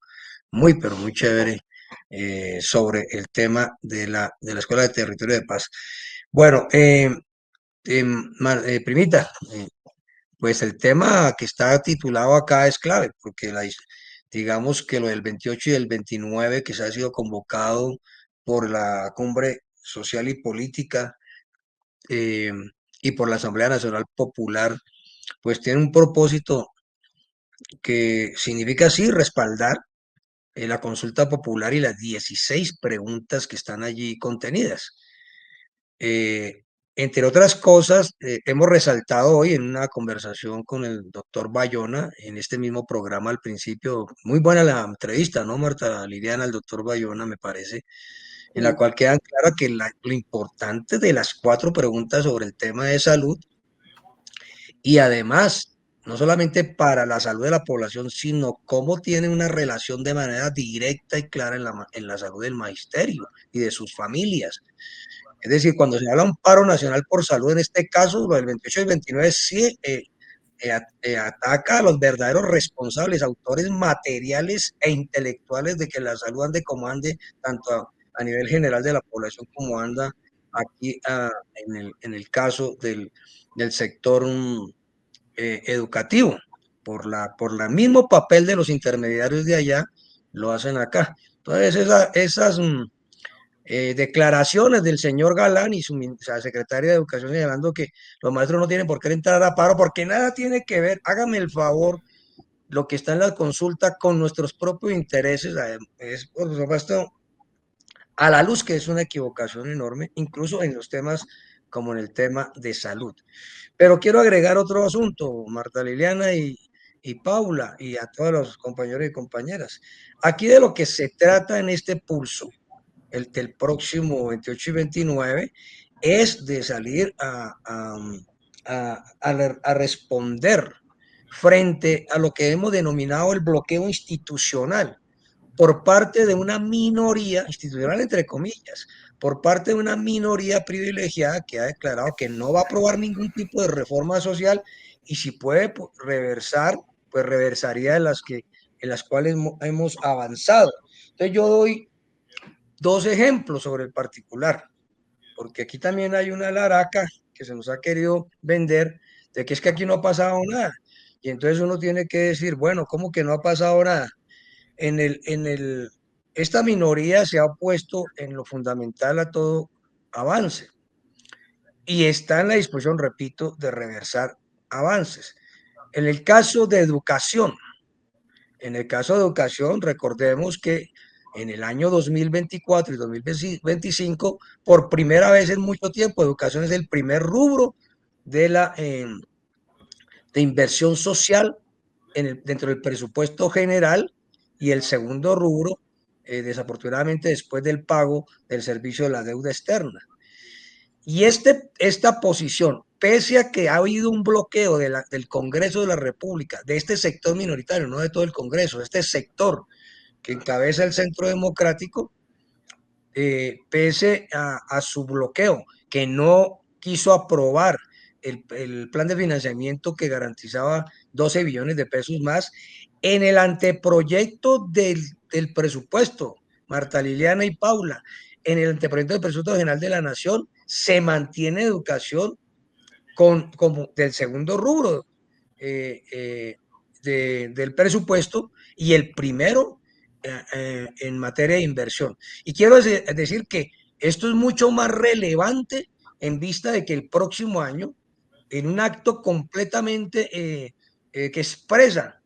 S6: muy, pero muy chévere sobre el tema de la Escuela de Territorio de Paz. Bueno, primita, pues el tema que está titulado acá es clave, porque digamos que lo del 28 y el 29 que se ha sido convocado por la Cumbre Social y Política eh, y por la Asamblea Nacional Popular, pues tiene un propósito que significa así respaldar la consulta popular y las 16 preguntas que están allí contenidas. Eh, Entre otras cosas, hemos resaltado hoy en una conversación con el doctor Bayona, en este mismo programa al principio, muy buena la entrevista, ¿no, Marta Liliana, al doctor Bayona, me parece, en la cual quedan claras que lo importante de las 4 preguntas sobre el tema de salud y además, no solamente para la salud de la población, sino cómo tiene una relación de manera directa y clara en la salud del magisterio y de sus familias. Es decir, cuando se habla de un paro nacional por salud, en este caso, lo del 28 y 29, sí ataca a los verdaderos responsables, autores materiales e intelectuales de que la salud ande como ande, tanto a nivel general de la población como anda aquí en el caso del sector educativo. Por la mismo papel de los intermediarios de allá, lo hacen acá. Entonces, esas declaraciones del señor Galán y su secretaria de Educación señalando que los maestros no tienen por qué entrar a paro, porque nada tiene que ver, hágame el favor, lo que está en la consulta con nuestros propios intereses, es por supuesto a la luz que es una equivocación enorme, incluso en los temas como en el tema de salud. Pero quiero agregar otro asunto, Marta Liliana y Paula, y a todos los compañeros y compañeras. Aquí de lo que se trata en este pulso, el del próximo 28 y 29, es de salir a responder frente a lo que hemos denominado el bloqueo institucional por parte de una minoría, institucional entre comillas, por parte de una minoría privilegiada que ha declarado que no va a aprobar ningún tipo de reforma social y si puede reversar, pues reversaría en las cuales hemos avanzado. Entonces yo doy 2 ejemplos sobre el particular, porque aquí también hay una laraca que se nos ha querido vender de que es que aquí no ha pasado nada. Y entonces uno tiene que decir, bueno, ¿cómo que no ha pasado nada? Esta minoría se ha opuesto en lo fundamental a todo avance y está en la disposición, repito, de reversar avances. En el caso de educación, recordemos que en el año 2024 y 2025, por primera vez en mucho tiempo, educación es el primer rubro de inversión social dentro del presupuesto general y el segundo rubro, desafortunadamente, después del pago del servicio de la deuda externa. Y esta posición, pese a que ha habido un bloqueo del Congreso de la República, de este sector minoritario, no de todo el Congreso, de este sector que encabeza el Centro Democrático, pese a su bloqueo, que no quiso aprobar el plan de financiamiento que garantizaba 12 billones de pesos más, en el anteproyecto del presupuesto, Marta Liliana y Paula, en el anteproyecto del presupuesto general de la Nación, se mantiene educación como del segundo rubro del presupuesto y el primero en materia de inversión. Y quiero decir que esto es mucho más relevante en vista de que el próximo año, en un acto completamente que expresa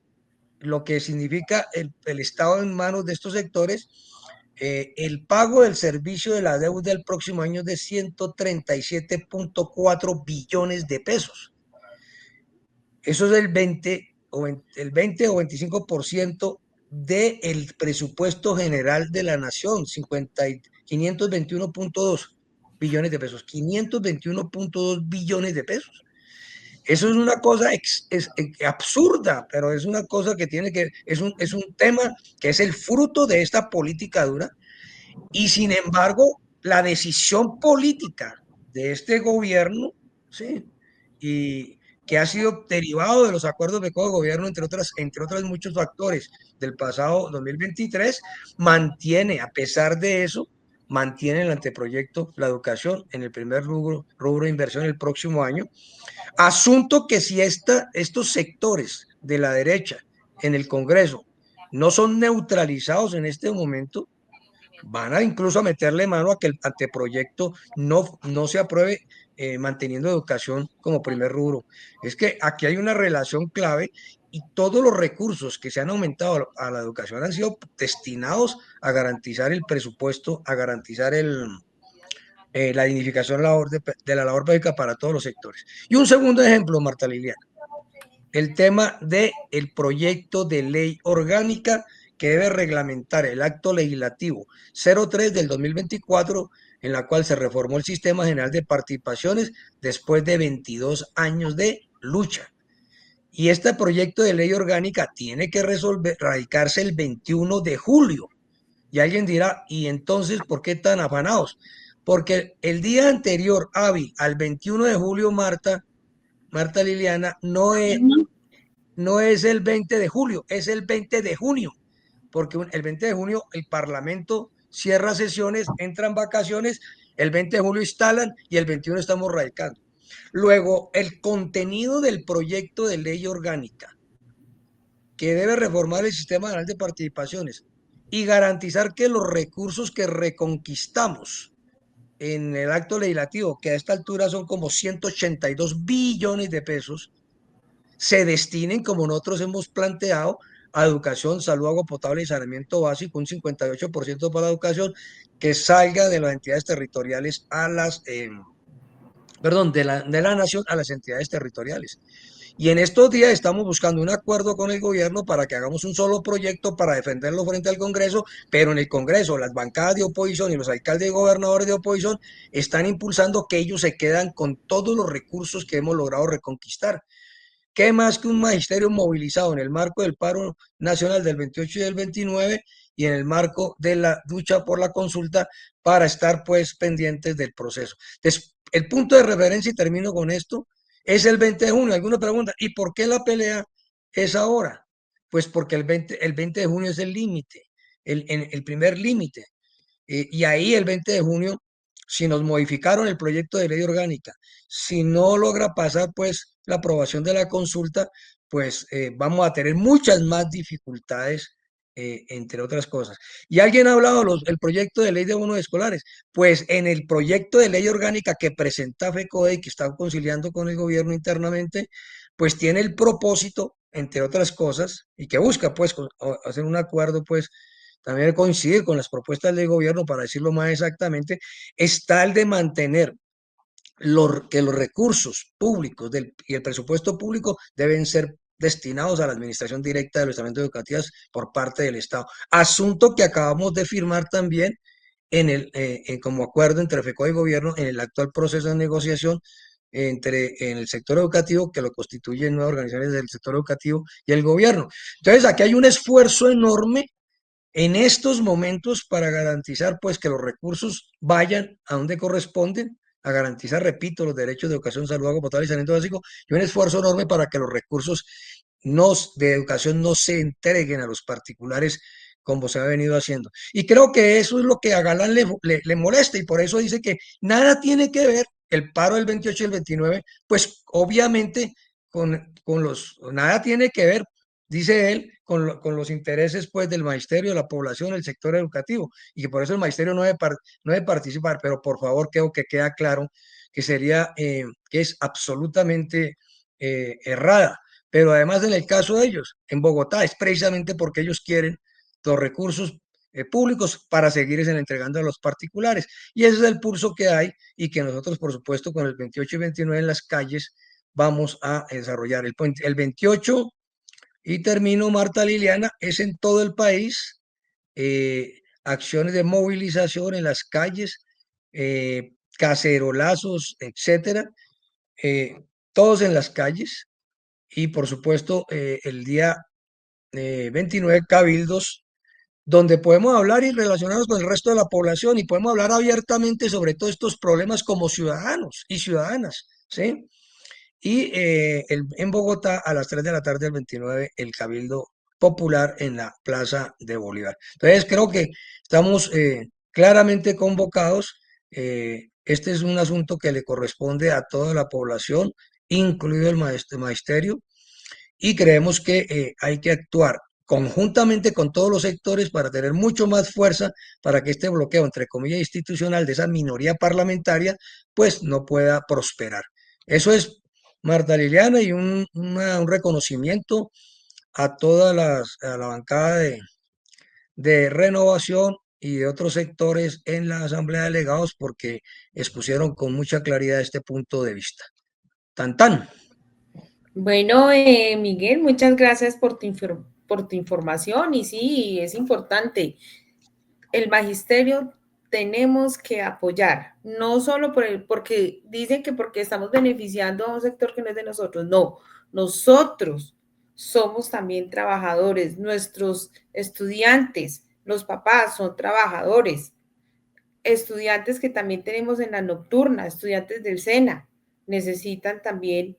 S6: lo que significa el Estado en manos de estos sectores,
S14: el pago del servicio de la deuda el próximo año es de 137.4 billones de pesos. Eso es el 20 o 25% del presupuesto general de la nación, 521.2 billones de pesos, 521.2 billones de pesos. Eso es una cosa absurda, pero es una cosa que es un tema que es el fruto de esta política dura, y sin embargo, la decisión política de este gobierno, ¿sí? Y que ha sido derivado de los acuerdos de gobierno, entre otros muchos factores del pasado 2023, mantiene, a pesar de eso, mantiene el anteproyecto la educación en el primer rubro de inversión el próximo año. Asunto que si estos sectores de la derecha en el Congreso no son neutralizados en este momento, van a incluso a meterle mano a que el anteproyecto no se apruebe, manteniendo educación como primer rubro. Es que aquí hay una relación clave, y todos los recursos que se han aumentado a la educación han sido destinados a garantizar el presupuesto, a garantizar la dignificación de la labor pública para todos los sectores. Y un segundo ejemplo, Marta Liliana, el tema del proyecto de ley orgánica que debe reglamentar el acto legislativo 03 del 2024, en la cual se reformó el sistema general de participaciones después de 22 años de lucha. Y este proyecto de ley orgánica tiene que radicarse el 21 de julio. Y alguien dirá, ¿y entonces por qué tan afanados? Porque el día anterior, hábil al 21 de julio, Marta Liliana, no es el 20 de julio, es el 20 de junio, porque el 20 de junio el Parlamento cierra sesiones, entran vacaciones, el 20 de julio instalan y el 21 estamos radicando. Luego, el contenido del proyecto de ley orgánica que debe reformar el sistema general de participaciones y garantizar que los recursos que reconquistamos en el acto legislativo, que a esta altura son como 182 billones de pesos, se destinen, como nosotros hemos planteado, a educación, salud, agua potable y saneamiento básico, un 58% para la educación, que salga de las entidades territoriales a las, de la nación a las entidades territoriales. Y en estos días estamos buscando un acuerdo con el gobierno para que hagamos un solo proyecto para defenderlo frente al Congreso, pero en el Congreso las bancadas de oposición y los alcaldes y gobernadores de oposición están impulsando que ellos se quedan con todos los recursos que hemos logrado reconquistar. ¿Qué más que un magisterio movilizado en el marco del paro nacional del 28 y del 29 y en el marco de la lucha por la consulta para estar pues pendientes del proceso? Entonces, el punto de referencia, y termino con esto, es el 20 de junio. Alguna pregunta, ¿y por qué la pelea es ahora? Pues porque el 20 de junio es el límite, el primer límite. Y ahí el 20 de junio, si nos modificaron el proyecto de ley orgánica, si no logra pasar pues la aprobación de la consulta, pues vamos a tener muchas más dificultades, entre otras cosas. Y alguien ha hablado del proyecto de ley de bonos escolares. Pues en el proyecto de ley orgánica que presenta FECODE y que está conciliando con el gobierno internamente, pues tiene el propósito, entre otras cosas, y que busca pues hacer un acuerdo pues también coincide con las propuestas del gobierno, para decirlo más exactamente, está el de mantener que los recursos públicos y el presupuesto público deben ser destinados a la administración directa de los estamentos educativos por parte del Estado. Asunto que acabamos de firmar también como acuerdo entre FECODE y gobierno en el actual proceso de negociación en el sector educativo, que lo constituyen nuevas organizaciones del sector educativo y el gobierno. Entonces, aquí hay un esfuerzo enorme en estos momentos para garantizar pues que los recursos vayan a donde corresponden, a garantizar, repito, los derechos de educación, salud, agua potable y saneamiento básico, y un esfuerzo enorme para que los recursos de educación no se entreguen a los particulares como se ha venido haciendo. Y creo que eso es lo que a Galán le molesta, y por eso dice que nada tiene que ver el paro del 28 y el 29, pues obviamente nada tiene que ver, dice él, con los intereses pues del magisterio, de la población, del sector educativo, y que por eso el magisterio no debe participar. Pero por favor, creo que queda claro que que es absolutamente errada. Pero además, en el caso de ellos, en Bogotá, es precisamente porque ellos quieren los recursos
S6: públicos para seguir entregando a los particulares. Y ese es el pulso que hay y que nosotros, por supuesto, con el 28 y 29 en las calles vamos a desarrollar. El 28, y termino, Marta Liliana, es en todo el país, acciones de movilización en las calles, cacerolazos, etcétera, todos en las calles. Y por supuesto, el día 29, cabildos, donde podemos hablar y relacionarnos con el resto de la población y podemos hablar abiertamente sobre todos estos problemas como ciudadanos y ciudadanas, ¿sí? Y en Bogotá, a las 3 de la tarde del 29, el Cabildo Popular en la Plaza de Bolívar. Entonces, creo que estamos claramente convocados. Este es un asunto que le corresponde a toda la población, incluido el magisterio, y creemos que hay que actuar conjuntamente con todos los sectores para tener mucho más fuerza para que este bloqueo, entre comillas, institucional de esa minoría parlamentaria, pues no pueda prosperar. Eso es, Marta Liliana, y un reconocimiento a toda la bancada de Renovación y de otros sectores en la Asamblea de Delegados porque expusieron con mucha claridad este punto de vista. Tan tan.
S2: Bueno, Miguel, muchas gracias por tu información y sí, es importante. El magisterio tenemos que apoyar, no solo porque dicen que porque estamos beneficiando a un sector que no es de nosotros, no, nosotros somos también trabajadores, nuestros estudiantes, los papás son trabajadores, estudiantes que también tenemos en la nocturna, estudiantes del SENA, necesitan también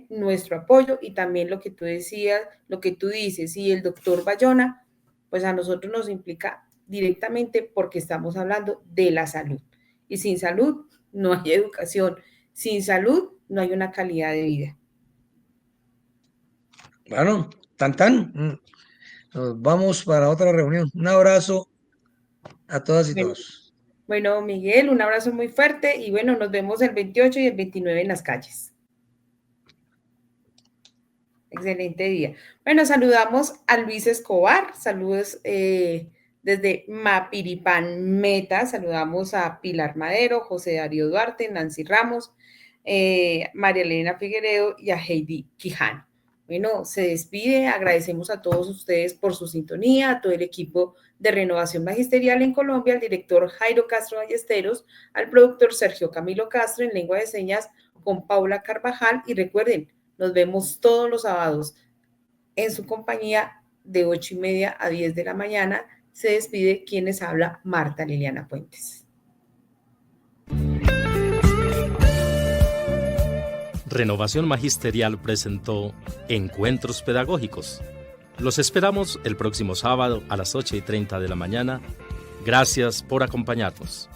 S2: nuestro apoyo y también lo que tú decías, lo que tú dices, y el doctor Bayona, pues a nosotros nos implica directamente porque estamos hablando de la salud. Y sin salud no hay educación, sin salud no hay una calidad de vida.
S6: Bueno, tan tan, nos vamos para otra reunión. Un abrazo a todas y todos.
S2: Bueno, Miguel, un abrazo muy fuerte y bueno, nos vemos el 28 y el 29 en las calles. Excelente día. Bueno, saludamos a Luis Escobar, saludos desde Mapiripán Meta, saludamos a Pilar Madero, José Darío Duarte, Nancy Ramos, María Elena Figueredo y a Heidi Quijano. Bueno, se despide, agradecemos a todos ustedes por su sintonía, a todo el equipo de Renovación Magisterial en Colombia, al director Jairo Castro Ballesteros, al productor Sergio Camilo Castro en Lengua de Señas con Paula Carvajal y recuerden, nos vemos todos los sábados en su compañía de 8:30 a 10 de la mañana. Se despide quien les habla, Marta Liliana Puentes.
S1: Renovación Magisterial presentó Encuentros Pedagógicos. Los esperamos el próximo sábado a las 8:30 de la mañana. Gracias por acompañarnos.